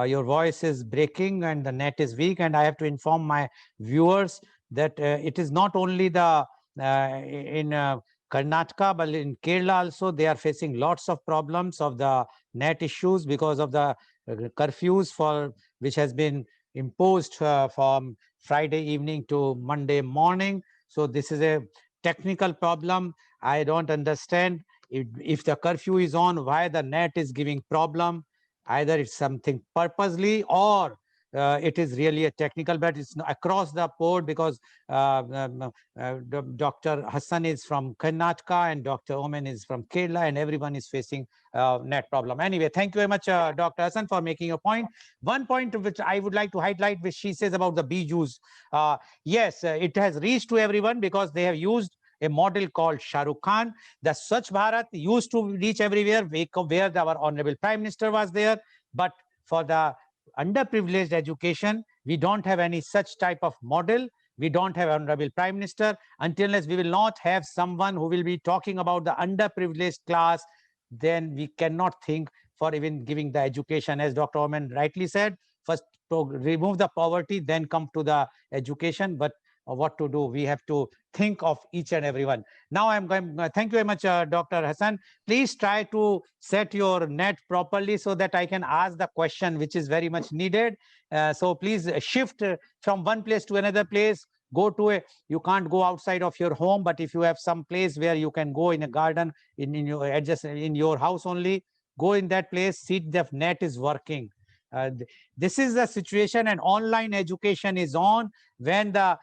your voice is breaking and the net is weak, and I have to inform my viewers that it is not only the in Karnataka, but in Kerala also they are facing lots of problems of the net issues because of the curfews for which has been imposed from Friday evening to Monday morning. So this is a technical problem. I don't understand if the curfew is on, why the net is giving problem. Either it's something purposely or it is really a technical, but it's across the board because Dr. Hassan is from Karnataka and Dr. Omen is from Kerala, and everyone is facing net problem. Anyway, thank you very much, Dr. Hassan, for making a point. One point which I would like to highlight, which she says about the bijus. Yes, it has reached to everyone because they have used a model called Shah Rukh Khan. The Swachh Bharat used to reach everywhere, where our Honorable Prime Minister was there. But for the underprivileged education, we don't have any such type of model. We don't have Honorable Prime Minister. Until we will not have someone who will be talking about the underprivileged class, then we cannot think for even giving the education. As Dr. Oman rightly said, first to remove the poverty, then come to the education. But what to do? We have to think of each and everyone. Now I'm going, thank you very much, Dr. Hassan. Please try to set your net properly so that I can ask the question which is very much needed. So please shift from one place to another place. Go to a, you can't go outside of your home, but if you have some place where you can go in a garden, in your adjacent, in your house only, go in that place, see if the net is working. This is the situation, and online education is on. When the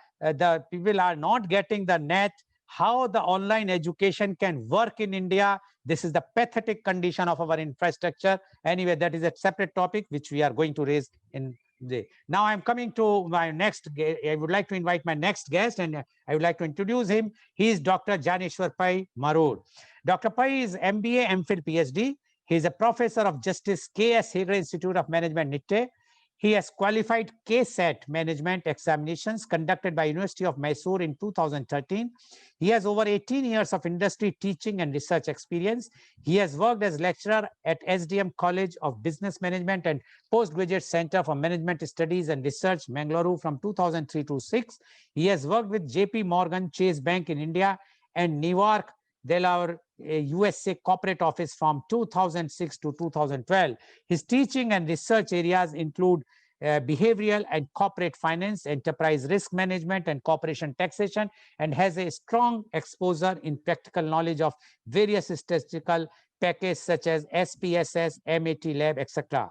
people are not getting the net, how the online education can work in India? This is the pathetic condition of our infrastructure. Anyway, that is a separate topic which we are going to raise in the. Now I'm coming to my next. I would like to invite my next guest, and I would like to introduce him. He is Dr. Janeshwar Pai Marur. Dr. Pai is MBA, MPhil, PhD. He is a professor of Justice K.S. Hegde Institute of Management, NITTE. He has qualified KSET management examinations conducted by University of Mysore in 2013. He has over 18 years of industry teaching and research experience. He has worked as lecturer at SDM College of Business Management and Postgraduate Center for Management Studies and Research, Mangaluru from 2003 to 6. He has worked with JP Morgan Chase Bank in India and Newark, Delaware, USA corporate office from 2006 to 2012. His teaching and research areas include behavioral and corporate finance, enterprise risk management, and corporation taxation, and has a strong exposure in practical knowledge of various statistical packages such as SPSS, MAT Lab, etc.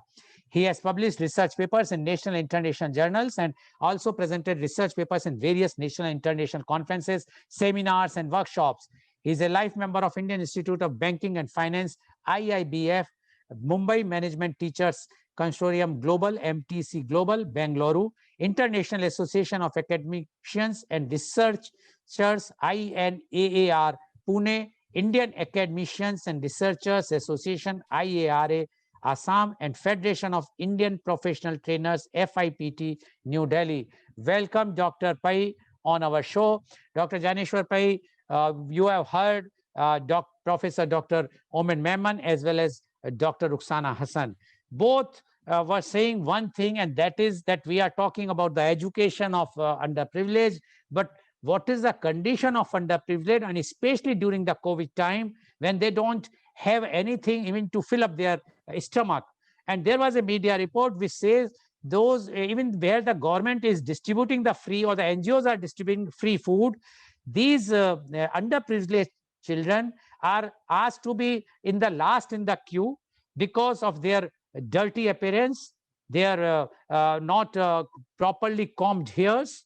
He has published research papers in national and international journals and also presented research papers in various national and international conferences, seminars, and workshops. He is a life member of Indian Institute of Banking and Finance, IIBF, Mumbai Management Teachers Consortium Global, MTC Global, Bengaluru, International Association of Academicians and Researchers, INAAR, Pune, Indian Academicians and Researchers Association, IARA, Assam, and Federation of Indian Professional Trainers, FIPT, New Delhi. Welcome, Dr. Pai, on our show. Dr. Janeshwar Pai, you have heard Professor Dr. Omen Memon as well as Dr. Ruksana Hassan. Both were saying one thing, and that is that we are talking about the education of underprivileged, but what is the condition of underprivileged, and especially during the COVID time when they don't have anything even to fill up their stomach. And there was a media report which says those, even where the government is distributing the free, or the NGOs are distributing free food, these underprivileged children are asked to be in the last in the queue because of their dirty appearance, their not properly combed hairs,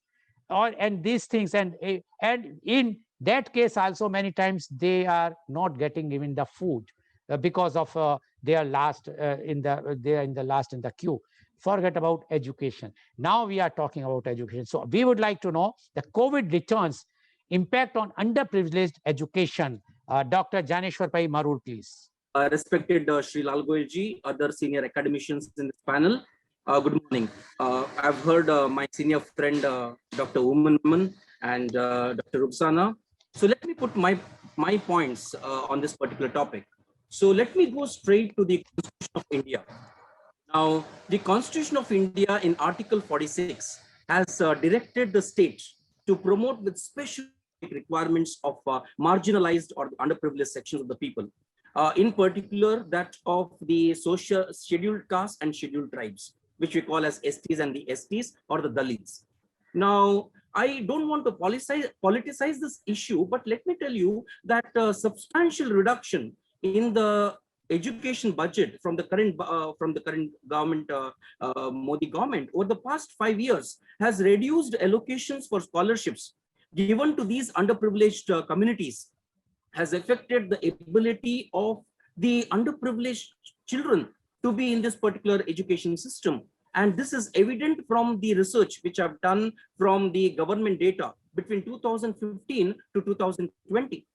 and these things. And in that case also many times they are not getting even the food because of they are last in the last in the queue. Forget about education. Now we are talking about education. So we would like to know the COVID returns impact on underprivileged education. Dr. Janeshwar Pai Marur, please. Respected Shri Lal Goel ji, other senior academicians in this panel, good morning. I've heard my senior friend Dr. Omen Memon and Dr. Ruksana. So let me put my points on this particular topic. So let me go straight to the Constitution of India. Now, the Constitution of India in Article 46 has directed the state to promote with special requirements of marginalized or underprivileged sections of the people, in particular that of the social scheduled castes and scheduled tribes, which we call as STs and the STs or the Dalits. Now, I don't want to politicize this issue, but let me tell you that substantial reduction in the education budget from the current government, Modi government, over the past 5 years has reduced allocations for scholarships given to these underprivileged communities, has affected the ability of the underprivileged children to be in this particular education system. And this is evident from the research which I've done from the government data between 2015 to 2020.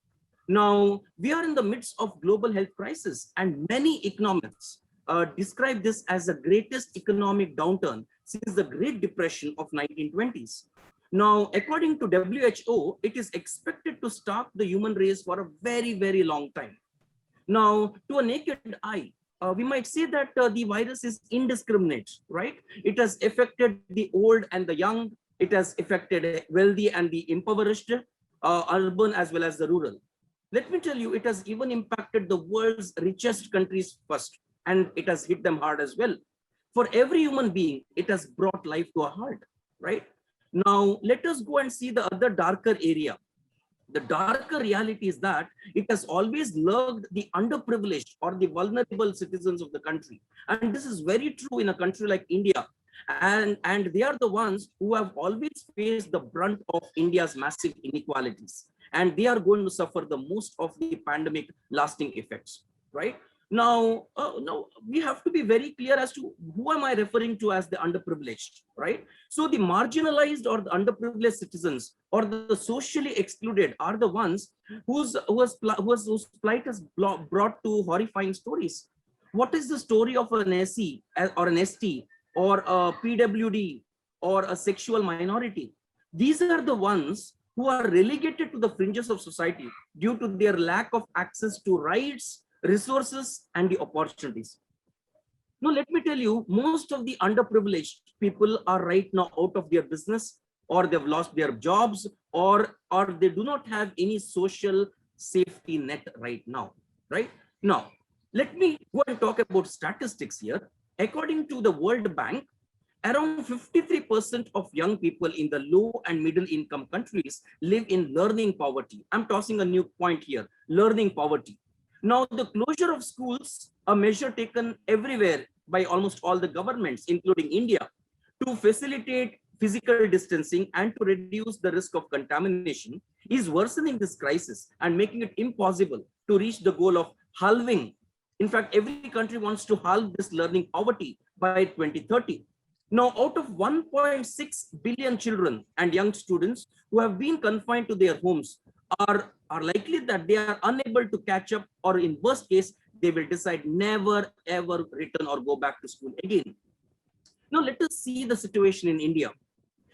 Now, we are in the midst of global health crisis, and many economists describe this as the greatest economic downturn since the Great Depression of 1920s. Now, according to WHO, it is expected to starve the human race for a very, very long time. Now, to a naked eye, we might say that the virus is indiscriminate, right? It has affected the old and the young. It has affected wealthy and the impoverished, urban as well as the rural. Let me tell you, it has even impacted the world's richest countries first, and it has hit them hard as well. For every human being, it has brought life to a halt, right? Now, let us go and see the other darker area. The darker reality is that it has always lurked the underprivileged or the vulnerable citizens of the country. And this is very true in a country like India. And they are the ones who have always faced the brunt of India's massive inequalities. And they are going to suffer the most of the pandemic lasting effects, right? Now, we have to be very clear as to who am I referring to as the underprivileged, right? So the marginalized or the underprivileged citizens or the socially excluded are the ones whose plight has brought to horrifying stories. What is the story of an SC or an ST or a PWD or a sexual minority? These are the ones who are relegated to the fringes of society due to their lack of access to rights, resources, and the opportunities. Now, let me tell you, most of the underprivileged people are right now out of their business, or they've lost their jobs, or they do not have any social safety net right now, right? Now, let me go and talk about statistics here. According to the World Bank, around 53% of young people in the low and middle income countries live in learning poverty. I'm tossing a new point here, learning poverty. Now, the closure of schools, a measure taken everywhere by almost all the governments, including India, to facilitate physical distancing and to reduce the risk of contamination, is worsening this crisis and making it impossible to reach the goal of halving. In fact, every country wants to halve this learning poverty by 2030. Now, out of 1.6 billion children and young students who have been confined to their homes, are likely that they are unable to catch up, or in worst case, they will decide never ever return or go back to school again. Now, let us see the situation in India.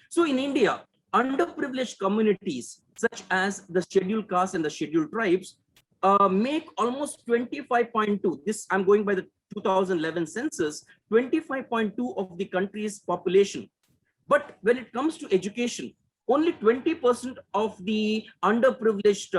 So in India, underprivileged communities such as the scheduled castes and the scheduled tribes make almost 25.2. This, I'm going by the 2011 census, 25.2 of the country's population. But when it comes to education, only 20% of the underprivileged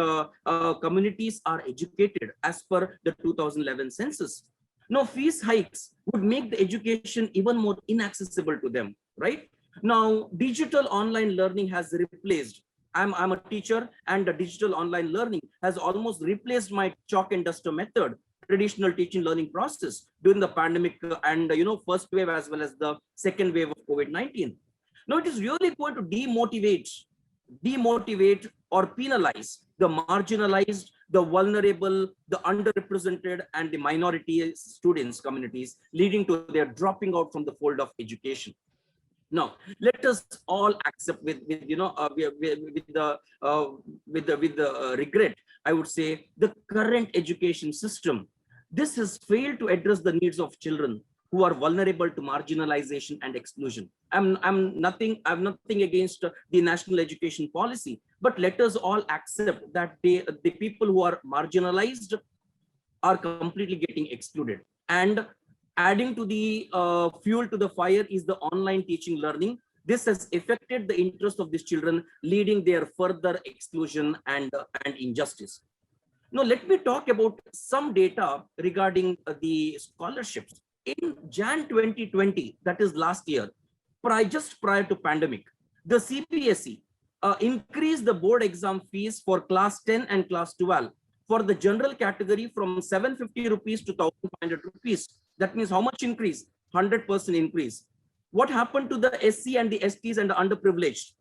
communities are educated as per the 2011 census. Now, fees hikes would make the education even more inaccessible to them, right? Now, digital online learning has replaced. I'm a teacher, and the digital online learning has almost replaced my chalk and duster method, traditional teaching learning process during the pandemic and first wave as well as the second wave of COVID-19. Now, it is really going to demotivate or penalize the marginalized, the vulnerable, the underrepresented, and the minority students communities, leading to their dropping out from the fold of education. Now, let us all accept with the regret, I would say, the current education system. This has failed to address the needs of children who are vulnerable to marginalization and exclusion. I've nothing against the national education policy, but let us all accept that the people who are marginalized are completely getting excluded. And adding to the fuel to the fire is the online teaching learning. This has affected the interest of these children, leading their further exclusion and injustice. Now, let me talk about some data regarding the scholarships. In Jan 2020, that is last year, just prior to pandemic, the CBSE increased the board exam fees for class 10 and class 12 for the general category from 750 rupees to 1,500 rupees. That means how much increase? 100% increase. What happened to the SC and the STs and the underprivileged?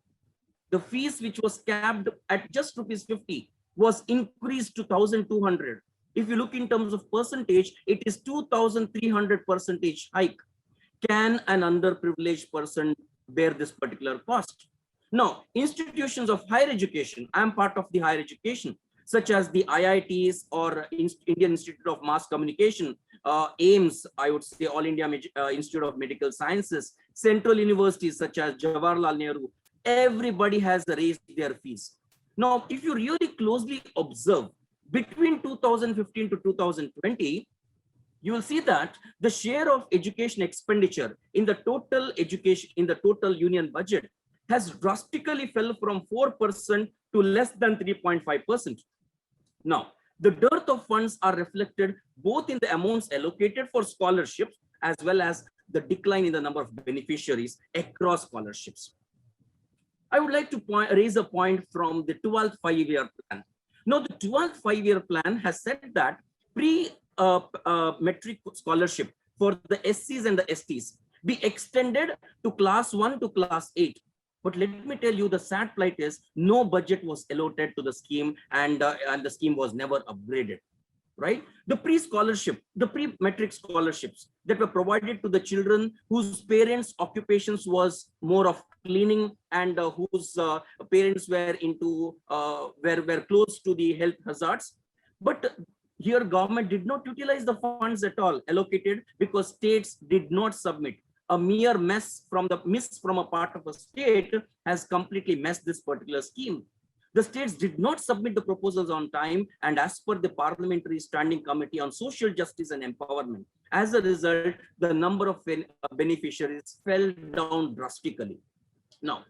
The fees which was capped at just rupees 50 was increased to 1,200. If you look in terms of percentage, it is 2,300% hike. Can an underprivileged person bear this particular cost? Now, institutions of higher education, I am part of the higher education, such as the IITs or Indian Institute of Mass Communication, AIMS, I would say All India Institute of Medical Sciences, central universities such as Jawaharlal Nehru, everybody has raised their fees. Now, if you really closely observe between 2015 to 2020, you will see that the share of education expenditure in the total education, in the total union budget has drastically fell from 4% to less than 3.5%. Now, the dearth of funds are reflected both in the amounts allocated for scholarships as well as the decline in the number of beneficiaries across scholarships. I would like to raise a point from the 12th five-year plan. Now, the 12th five-year plan has said that pre-metric scholarship for the SCs and the STs be extended to class 1 to class 8. But let me tell you, the sad plight is no budget was allotted to the scheme, and the scheme was never upgraded. Right? The pre-scholarship, the pre-metric scholarships that were provided to the children whose parents' occupations was more of cleaning and whose parents were into were close to the health hazards. But here government did not utilize the funds at all allocated because states did not submit. A mere miss from a part of a state has completely messed this particular scheme. The states did not submit the proposals on time, and as per the Parliamentary Standing Committee on Social Justice and Empowerment, as a result, the number of beneficiaries fell down drastically. Now,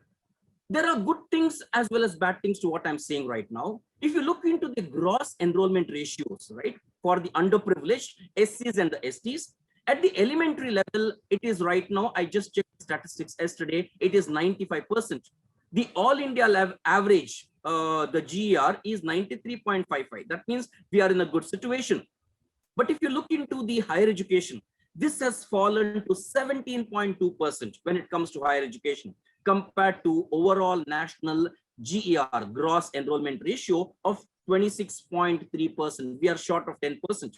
there are good things as well as bad things to what I'm saying right now. If you look into the gross enrollment ratios, right, for the underprivileged, SCs and the STs, at the elementary level, it is right now, I just checked statistics yesterday, it is 95%. The all India average, the GER is 93.55. That means we are in a good situation. But if you look into the higher education, this has fallen to 17.2% when it comes to higher education compared to overall national GER, gross enrollment ratio of 26.3%. We are short of 10%.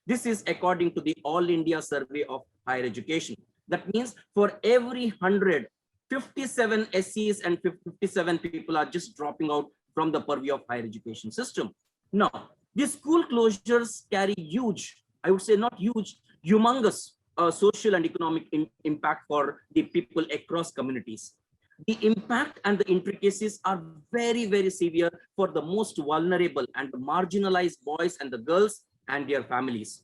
This is according to the All India Survey of Higher Education. That means for every 100, 57 SCs and 57 people are just dropping out from the purview of higher education system. Now, these school closures carry huge, I would say not huge, humongous social and economic impact for the people across communities. The impact and the intricacies are very, very severe for the most vulnerable and the marginalized boys and the girls and their families,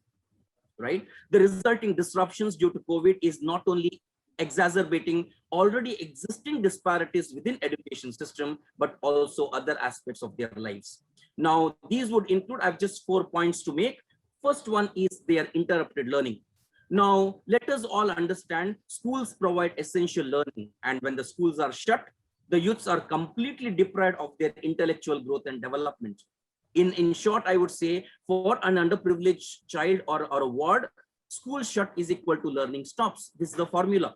right? The resulting disruptions due to COVID is not only exacerbating already existing disparities within education system, but also other aspects of their lives. Now, these would include, I have just 4 points to make. First one is their interrupted learning. Now, let us all understand schools provide essential learning, and when the schools are shut, the youths are completely deprived of their intellectual growth and development. In short, I would say for an underprivileged child or a ward, school shut is equal to learning stops. This is the formula.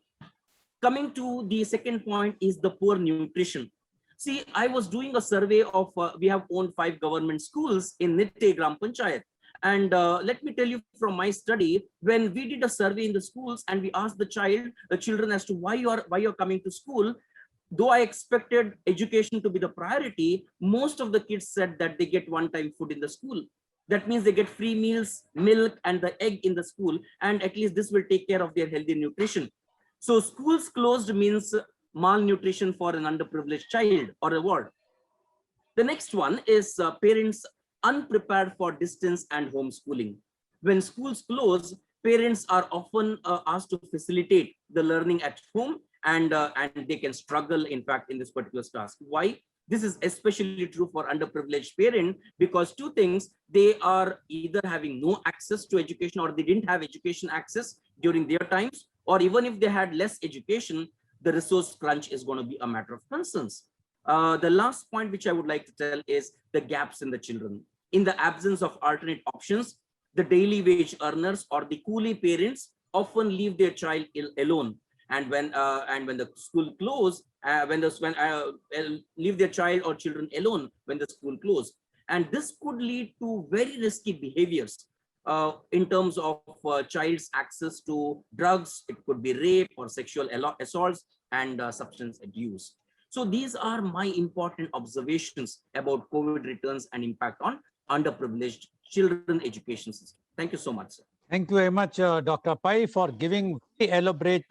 Coming to the second point is the poor nutrition. See, I was doing a survey of, we have owned 5 government schools in Nitte Gram Panchayat. And let me tell you from my study, when we did a survey in the schools and we asked the children as to why you're coming to school, though I expected education to be the priority, most of the kids said that they get one-time food in the school. That means they get free meals, milk, and the egg in the school, and at least this will take care of their healthy nutrition. So schools closed means malnutrition for an underprivileged child or a ward. The next one is parents unprepared for distance and homeschooling. When schools close, parents are often asked to facilitate the learning at home, and they can struggle, in fact, in this particular task. Why? This is especially true for underprivileged parents, because two things: they are either having no access to education, or they didn't have education access during their times, or even if they had less education, the resource crunch is going to be a matter of concerns. The last point which I would like to tell is the gaps in the children. In the absence of alternate options, the daily wage earners or the coolie parents often leave their child alone. And when the school close, leave their child or children alone when the school close, and this could lead to very risky behaviors in terms of child's access to drugs. It could be rape or sexual assaults and substance abuse. So these are my important observations about COVID returns and impact on underprivileged children education system. Thank you so much, sir. Thank you very much, Dr. Pai, for giving very elaborate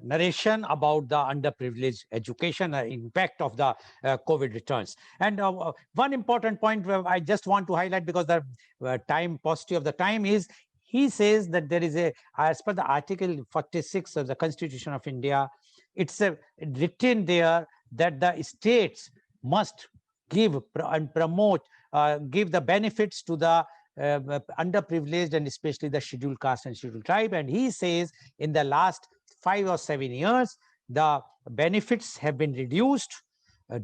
narration about the underprivileged education impact of the COVID returns. And one important point I just want to highlight, because the paucity of the time, is he says that there is as per the Article 46 of the Constitution of India, it's written there that the states must give and promote, give the benefits to the underprivileged and especially the scheduled caste and scheduled tribe. And he says in the last 5 or 7 years, the benefits have been reduced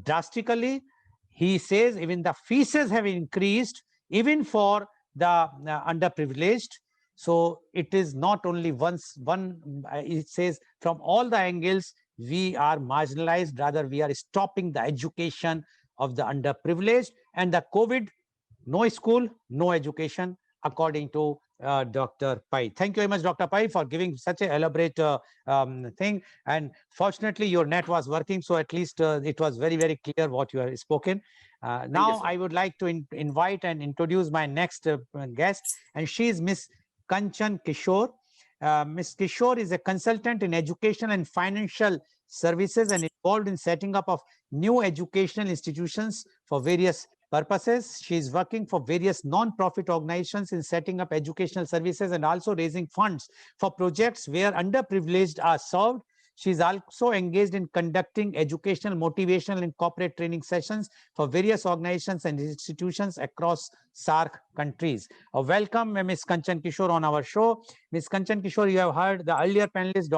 drastically. He says even the fees have increased, even for the underprivileged. So it is not only it says from all the angles, we are marginalized, rather we are stopping the education of the underprivileged. And the COVID, no school, no education, according to Dr. Pai. Thank you very much, Dr. Pai, for giving such an elaborate thing. And fortunately, your net was working, so at least it was very, very clear what you have spoken. Now, I would like to invite and introduce my next guest, and she is Miss Kanchan Kishore. Ms. Kishore is a consultant in education and financial services and involved in setting up of new educational institutions for various purposes. She is working for various non-profit organizations in setting up educational services and also raising funds for projects where underprivileged are served. She is also engaged in conducting educational, motivational, and corporate training sessions for various organizations and institutions across SAARC countries. Welcome, Ms. Kanchan Kishore, on our show. Ms. Kanchan Kishore, you have heard the earlier panelists,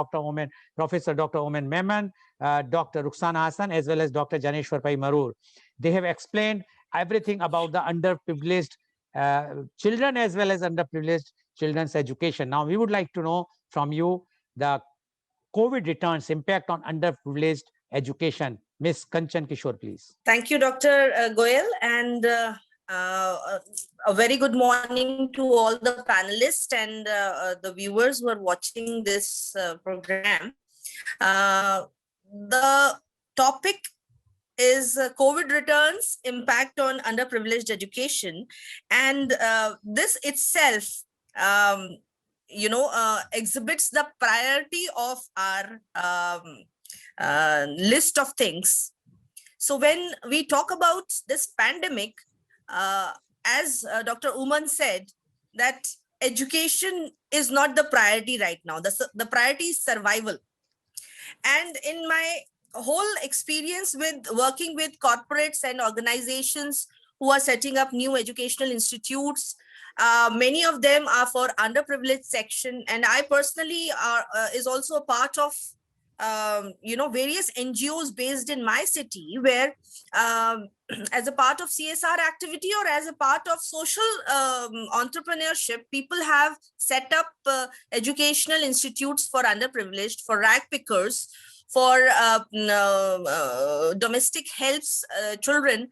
Professor Dr. Omen Memon, Dr. Ruksana Hassan, as well as Dr. Janeshwar Pai Marur. They have explained everything about the underprivileged children as well as underprivileged children's education. Now, we would like to know from you the COVID returns impact on underprivileged education. Ms. Kanchan Kishore, please. Thank you, Dr. Goel, and a very good morning to all the panelists and the viewers who are watching this program. The topic is COVID returns, impact on underprivileged education, and this itself exhibits the priority of our list of things. So when we talk about this pandemic, as Dr. Uman said, that education is not the priority right now. The priority is survival. And in my whole experience with working with corporates and organizations who are setting up new educational institutes, many of them are for underprivileged section, and I personally is also a part of various NGOs based in my city, where as a part of CSR activity or as a part of social entrepreneurship, people have set up educational institutes for underprivileged, for rag pickers, for domestic helps children.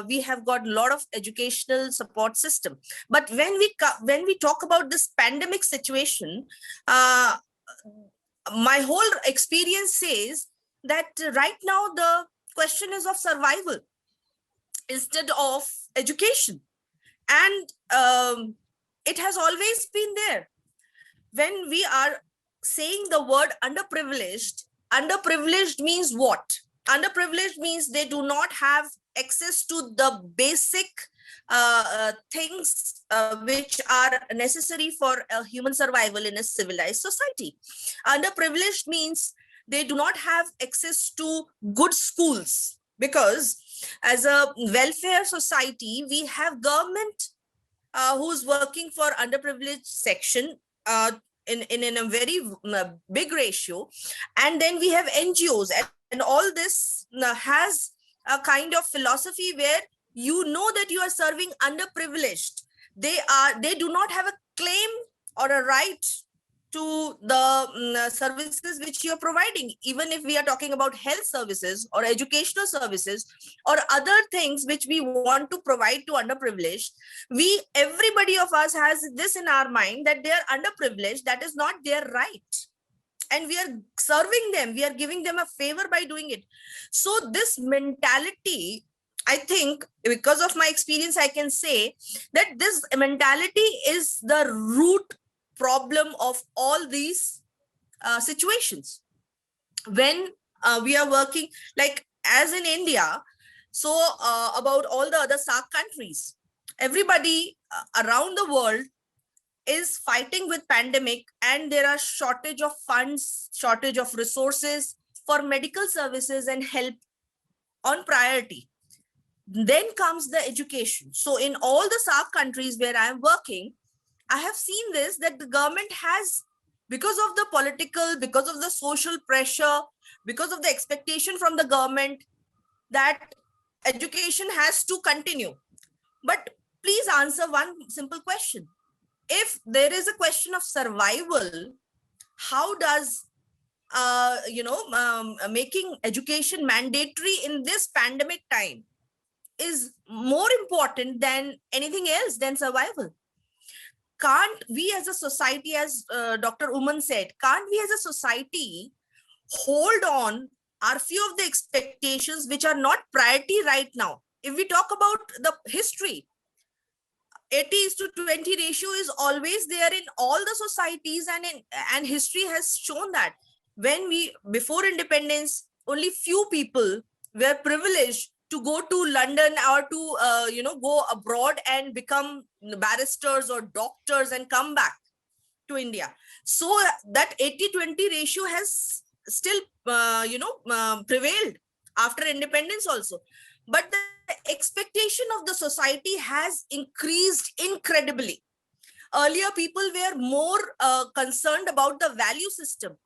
We have got a lot of educational support system. But when we talk about this pandemic situation, my whole experience says that right now the question is of survival instead of education. And it has always been there. When we are saying the word underprivileged means what? Underprivileged means they do not have access to the basic things which are necessary for human survival in a civilized society. Underprivileged means they do not have access to good schools, because as a welfare society, we have government who's working for underprivileged section in a very big ratio. And then we have NGOs, and all this has a kind of philosophy where you know that you are serving underprivileged. They do not have a claim or a right to the services which you are providing, even if we are talking about health services or educational services or other things which we want to provide to underprivileged. Everybody of us has this in our mind that they are underprivileged. That is not their right, and we are serving them, we are giving them a favor by doing it. So this mentality, I think, because of my experience, I can say that this mentality is the root problem of all these situations. When we are working, like as in India, so about all the other SAARC countries, everybody around the world is fighting with pandemic, and there are shortage of funds, shortage of resources for medical services and help on priority. Then comes the education. So in all the SAARC countries where I am working, I have seen this, that the government has, because of the political, because of the social pressure, because of the expectation from the government, that education has to continue. But please answer one simple question. If there is a question of survival, how does making education mandatory in this pandemic time is more important than anything else than survival? Can't we as a society, as Dr. Uman said, can't we as a society hold on our few of the expectations which are not priority right now? If we talk about the history, 80:20 ratio is always there in all the societies, and history has shown that when before independence, only few people were privileged to go to London or to go abroad and become barristers or doctors and come back to India. So that 80:20 ratio has still prevailed after independence also. But the expectation of the society has increased incredibly. Earlier, people were more concerned about the value system.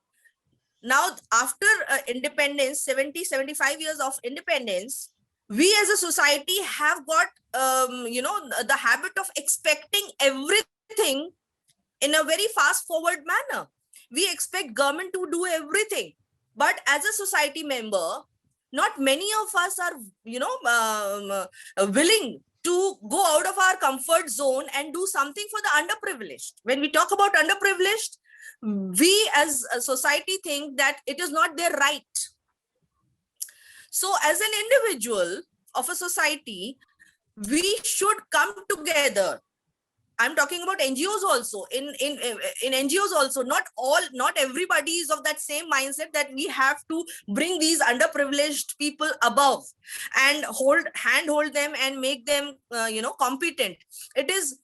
Now, after independence, 70-75 years of independence, we as a society have got the habit of expecting everything in a very fast forward manner. We expect government to do everything, but as a society member, not many of us are willing to go out of our comfort zone and do something for the underprivileged. When we talk about underprivileged, we as a society think that it is not their right. So as an individual of a society, we should come together. I'm talking about NGOs also. In NGOs also, not everybody is of that same mindset that we have to bring these underprivileged people above and handhold them and make them competent. It is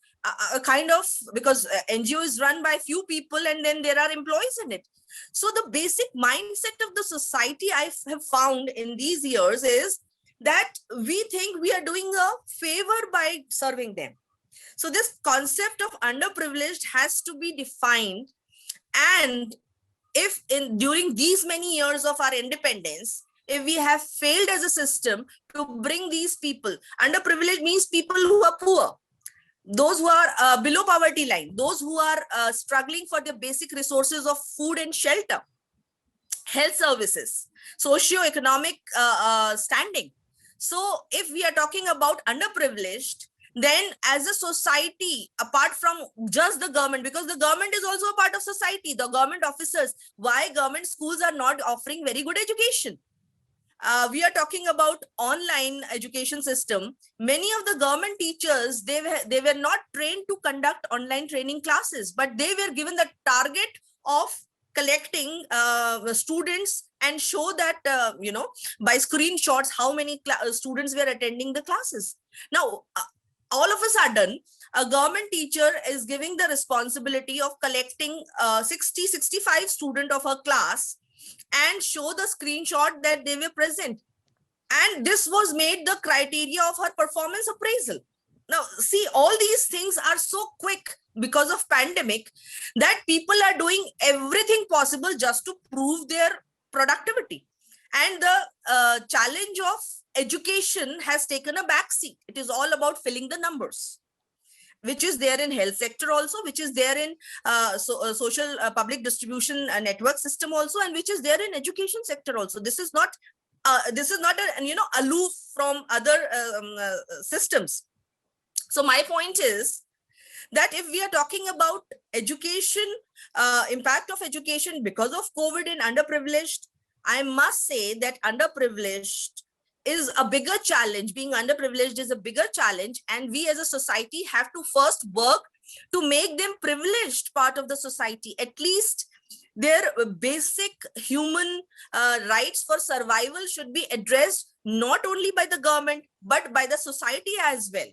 a kind of, because NGO is run by few people and then there are employees in it. So the basic mindset of the society I have found in these years is that we think we are doing a favor by serving them. So this concept of underprivileged has to be defined. And if during these many years of our independence, if we have failed as a system to bring these people, underprivileged means people who are poor, those who are below poverty line, those who are struggling for the basic resources of food and shelter, health services, socio-economic standing. So if we are talking about underprivileged, then as a society, apart from just the government, because the government is also a part of society, the government officers, why government schools are not offering very good education? we are talking about online education system. Many of the government teachers, they were not trained to conduct online training classes, but they were given the target of collecting students and show that, by screenshots, how many students were attending the classes. Now, all of a sudden, a government teacher is giving the responsibility of collecting 65 students of her class and show the screenshot that they were present. And this was made the criteria of her performance appraisal. Now, see, all these things are so quick because of pandemic that people are doing everything possible just to prove their productivity. And the challenge of education has taken a backseat. It is all about filling the numbers, which is there in health sector also, which is there in social public distribution network system also, and which is there in education sector also. This is not aloof from other systems. So my point is that if we are talking about education, impact of education because of COVID in underprivileged, I must say that underprivileged is a bigger challenge. Being underprivileged is a bigger challenge, and we as a society have to first work to make them privileged part of the society. At least their basic human rights for survival should be addressed not only by the government but by the society as well.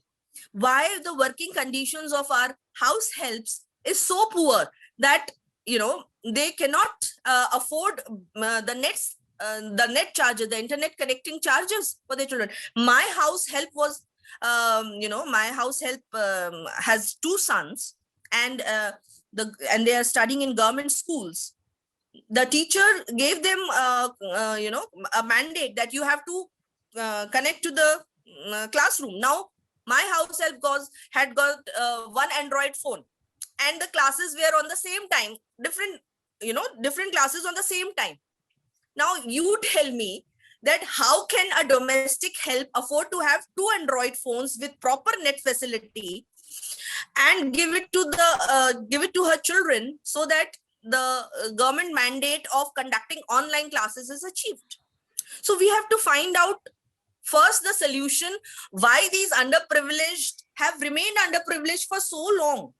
Why the working conditions of our house helps is so poor that they cannot afford the net charges, the internet connecting charges for their children. My house help was, my house help has 2 sons, and they are studying in government schools. The teacher gave them, a mandate that you have to connect to the classroom. Now, my house help had got 1 Android phone, and the classes were on the same time, different classes on the same time. Now, you tell me that how can a domestic help afford to have 2 Android phones with proper net facility and give it to her children so that the government mandate of conducting online classes is achieved? So we have to find out first the solution, why these underprivileged have remained underprivileged for so long.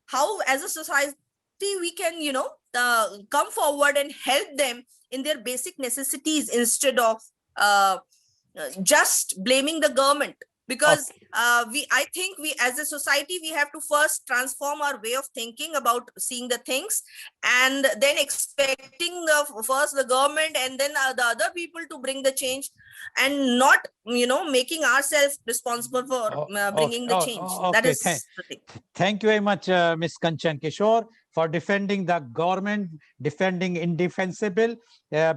How as a society we can, come forward and help them in their basic necessities instead of just blaming the government. Because I think we as a society, we have to first transform our way of thinking about seeing the things, and then expecting first the government and then the other people to bring the change, and not making ourselves responsible for bringing the change. That is the thing. Thank you very much, Ms. Kanchan Kishore, for defending the government, defending indefensible,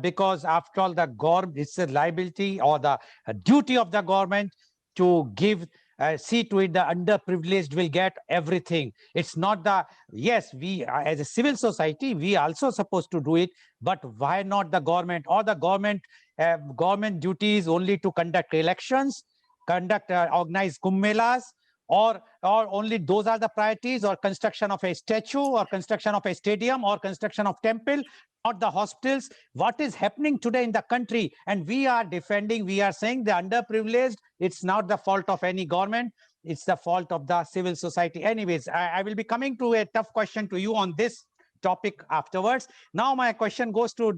because after all, the government, it's a liability or the duty of the government to give, see to it the underprivileged will get everything. It's not the, yes, we as a civil society, we also supposed to do it, but why not the government? Or the government duties only to conduct elections, organize Kumbh Melas, or only those are the priorities, or construction of a statue, or construction of a stadium, or construction of temple, not the hospitals. What is happening today in the country? And we are defending, we are saying the underprivileged, it's not the fault of any government, it's the fault of the civil society. Anyways, I will be coming to a tough question to you on this topic afterwards. Now my question goes to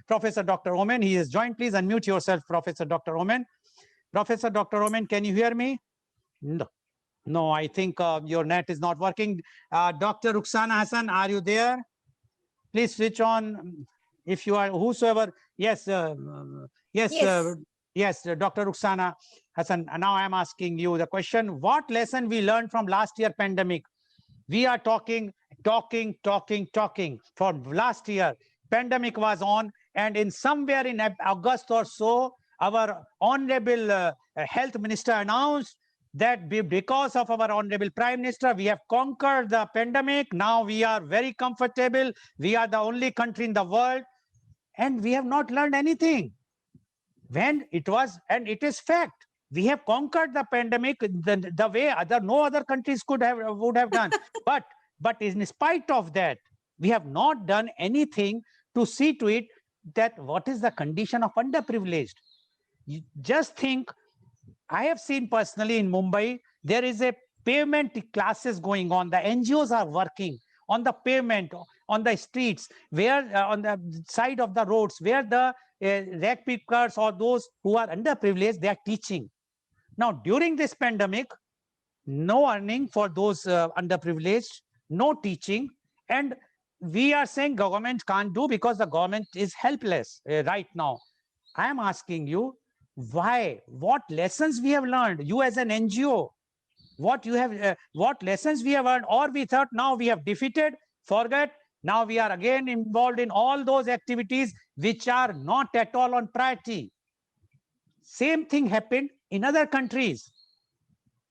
Professor Dr. Omen. He is joined. Please unmute yourself, Professor Dr. Omen. Professor Dr. Omen, can you hear me? No, I think your net is not working. Dr. Ruksana Hassan, are you there? Please switch on if you are, whosoever. Yes, yes, Dr. Ruksana Hassan. Now I am asking you the question, what lesson we learned from last year pandemic? We are talking from last year. Pandemic was on, and in somewhere in August or so, our honorable health minister announced that because of our honorable prime minister, we have conquered the pandemic. Now we are very comfortable. We are the only country in the world, and we have not learned anything. When it was, and it is fact, we have conquered the pandemic the way no other countries would have done. But in spite of that, we have not done anything to see to it that what is the condition of underprivileged. just think, I have seen personally in Mumbai, there is a pavement classes going on. The NGOs are working on the pavement, on the streets, where on the side of the roads, where the rag pickers or those who are underprivileged, they are teaching. Now, during this pandemic, no earning for those underprivileged, no teaching, and we are saying government can't do because the government is helpless right now. I am asking you, why? What lessons we have learned? You as an NGO, what lessons we have learned? Or we thought now we have defeated, forget. Now we are again involved in all those activities which are not at all on priority. Same thing happened in other countries.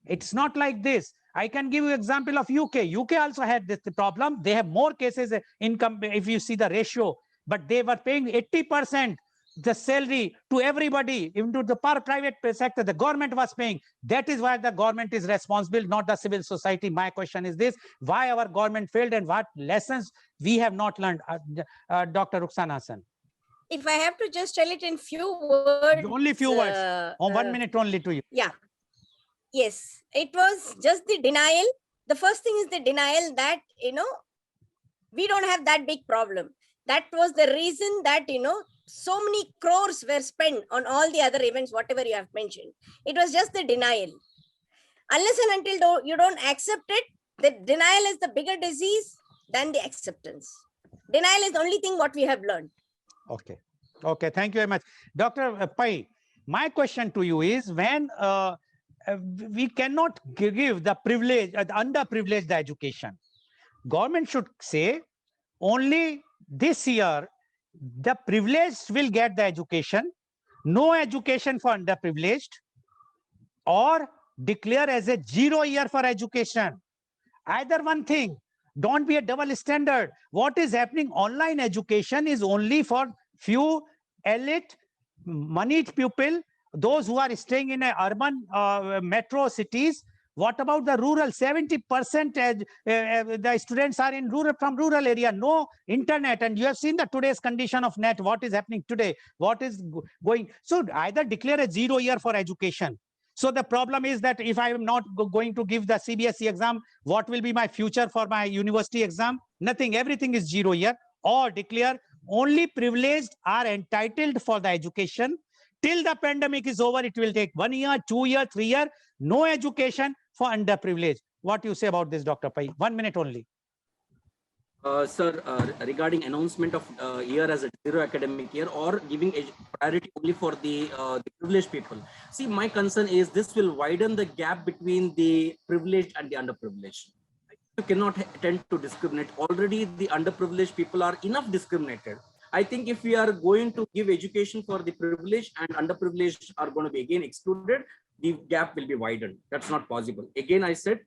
It's not like this. I can give you example of UK. UK also had this problem. They have more cases income if you see the ratio, but they were paying 80% the salary to everybody, even to the private sector. The government was paying. That is why the government is responsible, not the civil society. My question is this: why our government failed and what lessons we have not learned? Dr. Ruksana Hassan. If I have to just tell it in few words. Only few words. On 1 minute only to you. Yeah. Yes, it was just the denial. The first thing is the denial that, we don't have that big problem. That was the reason that, so many crores were spent on all the other events, whatever you have mentioned. It was just the denial. Unless and until you don't accept it, the denial is the bigger disease than the acceptance. Denial is the only thing what we have learned. Okay. Okay. Thank you very much. Dr. Pai, my question to you is, when we cannot give the privileged, the underprivileged the education, government should say only this year the privileged will get the education, no education for underprivileged, or declare as a 0 year for education. Either one thing. Don't be a double standard. What is happening? Online education is only for few elite, moneyed people, those who are staying in urban metro cities. What about the rural? 70% the students are in from rural area, no internet. And you have seen the today's condition of net, what is happening today, what is going. So either declare a 0 year for education. So the problem is that if I am not going to give the CBSE exam, what will be my future for my university exam? Nothing, everything is 0 year. Or declare only privileged are entitled for the education. Till the pandemic is over, it will take 1 year, 2 year, 3 year, no education for underprivileged. What do you say about this, Dr. Pai? 1 minute only. Sir, regarding announcement of year as a 0 academic year or giving priority only for the privileged people. See, my concern is this will widen the gap between the privileged and the underprivileged. You cannot tend to discriminate. Already the underprivileged people are enough discriminated. I think if we are going to give education for the privileged and underprivileged are going to be again excluded, the gap will be widened. That's not possible. Again, I said,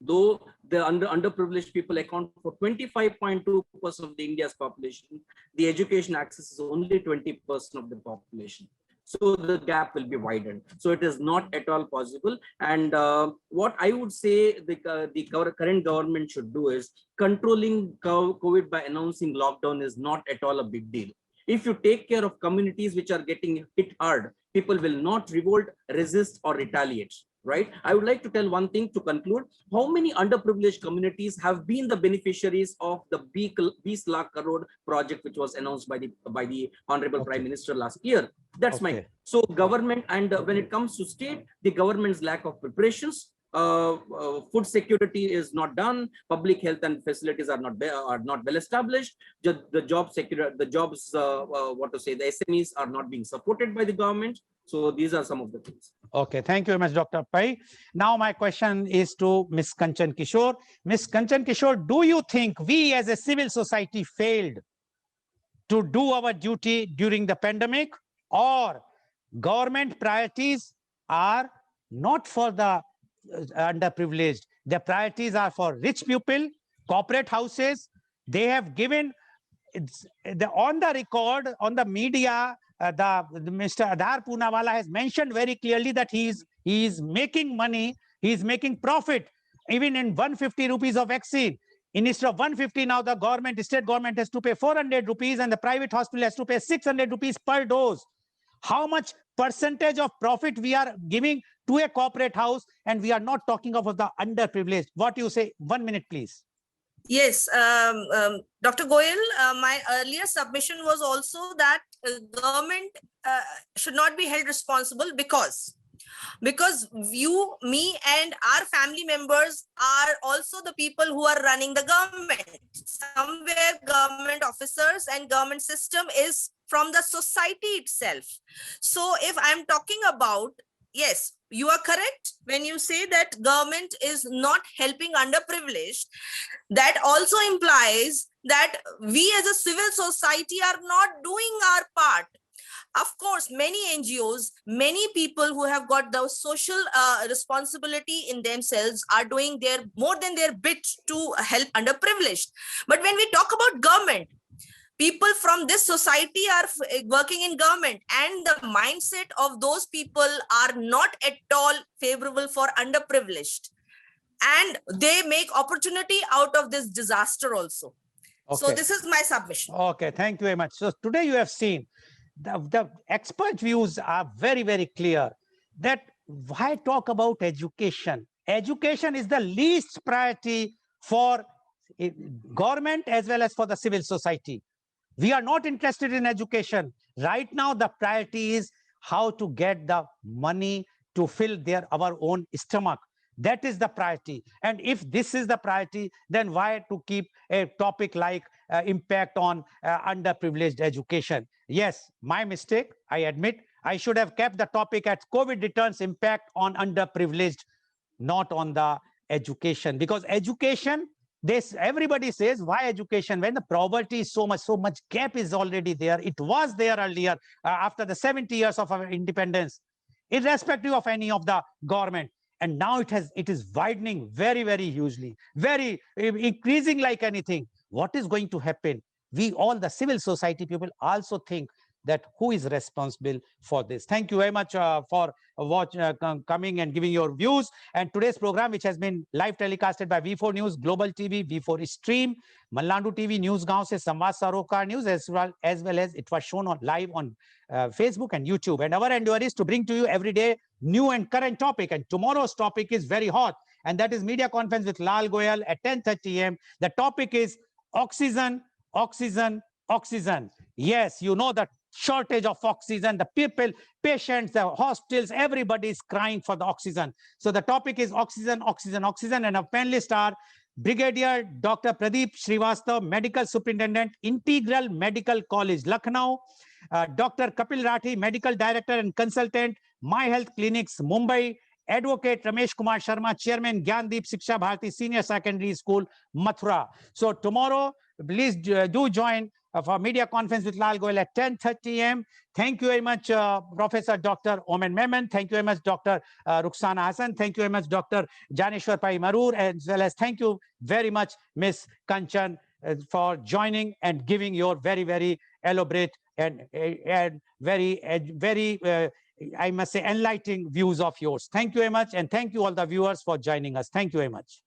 though the underprivileged people account for 25.2% of the India's population, the education access is only 20% of the population. So the gap will be widened. So it is not at all possible. And what I would say the current government should do is controlling COVID by announcing lockdown is not at all a big deal. If you take care of communities which are getting hit hard, people will not revolt, resist, or retaliate. Right? I would like to tell one thing to conclude. How many underprivileged communities have been the beneficiaries of the 20 lakh crore project, which was announced by the Honorable Prime Minister last year? That's my. So government, and when it comes to state, the government's lack of preparations, food security is not done, public health and facilities are not well established, the job security, the jobs, the SMEs are not being supported by the government. So these are some of the things. Okay, thank you very much, Dr. Pai. Now my question is to Ms. Kanchan Kishore. Ms. Kanchan Kishore, do you think we as a civil society failed to do our duty during the pandemic, or government priorities are not for the underprivileged? The priorities are for rich people, corporate houses. They have given on the record, on the media, Mr. Adhar Poonawalla has mentioned very clearly that he is making money, he is making profit, even in 150 rupees of vaccine. Instead of 150, now the state government has to pay 400 rupees and the private hospital has to pay 600 rupees per dose. How much percentage of profit we are giving to a corporate house, and we are not talking of the underprivileged. What do you say? 1 minute, please. Yes, Dr. Goel, my earlier submission was also that government should not be held responsible because you, me, and our family members are also the people who are running the government. Somewhere government officers and government system is from the society itself. So if I'm talking about, yes, you are correct when you say that government is not helping underprivileged. That also implies that we as a civil society are not doing our part. Of course, many NGOs, many people who have got the social responsibility in themselves are doing their more than their bit to help underprivileged. But when we talk about government, people from this society are working in government, and the mindset of those people are not at all favorable for underprivileged. And they make opportunity out of this disaster also. So Okay. this is my submission. Okay, thank you very much. So today you have seen the expert views are very, very clear that why talk about education? Education is the least priority for government as well as for the civil society. We are not interested in education. Right now, the priority is how to get the money to fill our own stomach. That is the priority. And if this is the priority, then why to keep a topic like impact on underprivileged education? Yes, my mistake, I admit. I should have kept the topic at COVID returns impact on underprivileged, not on the education. Because education, everybody says, why education? When the poverty is so much gap is already there. It was there earlier after the 70 years of our independence, irrespective of any of the government. And now it is widening very, very hugely, very increasing like anything. What is going to happen? We all, the civil society people, also think that who is responsible for this. Thank you very much for coming and giving your views. And today's program, which has been live telecasted by V4 News, Global TV, V4 Stream, Malnadu TV, News Gaon se Samvad Sarokar News, as well as it was shown live on Facebook and YouTube. And our endeavor is to bring to you every day new and current topic. And tomorrow's topic is very hot, and that is media conference with Lal Goel at 10:30 a.m. The topic is oxygen, oxygen, oxygen. Yes, you know that shortage of oxygen, the people, patients, the hospitals, everybody is crying for the oxygen. So the topic is oxygen, oxygen, oxygen. And our panelists are Brigadier Dr. Pradeep Srivastav, Medical Superintendent, Integral Medical College, Lucknow, Dr. Kapil Rathi, Medical Director and Consultant, My Health Clinics, Mumbai, Advocate Ramesh Kumar Sharma, Chairman Gyandeep Shiksha Bharati Senior Secondary School, Mathura. So tomorrow, please do join for media conference with Lal Goel at 10:30 a.m. Thank you very much, Professor Dr. Omen Memon. Thank you very much, Dr. Ruksana Hassan. Thank you very much, Dr. Janeshwar Pai Marur, as well as thank you very much, Ms. Kanchan, for joining and giving your very, very elaborate and very, I must say, enlightening views of yours. Thank you very much. And thank you all the viewers for joining us. Thank you very much.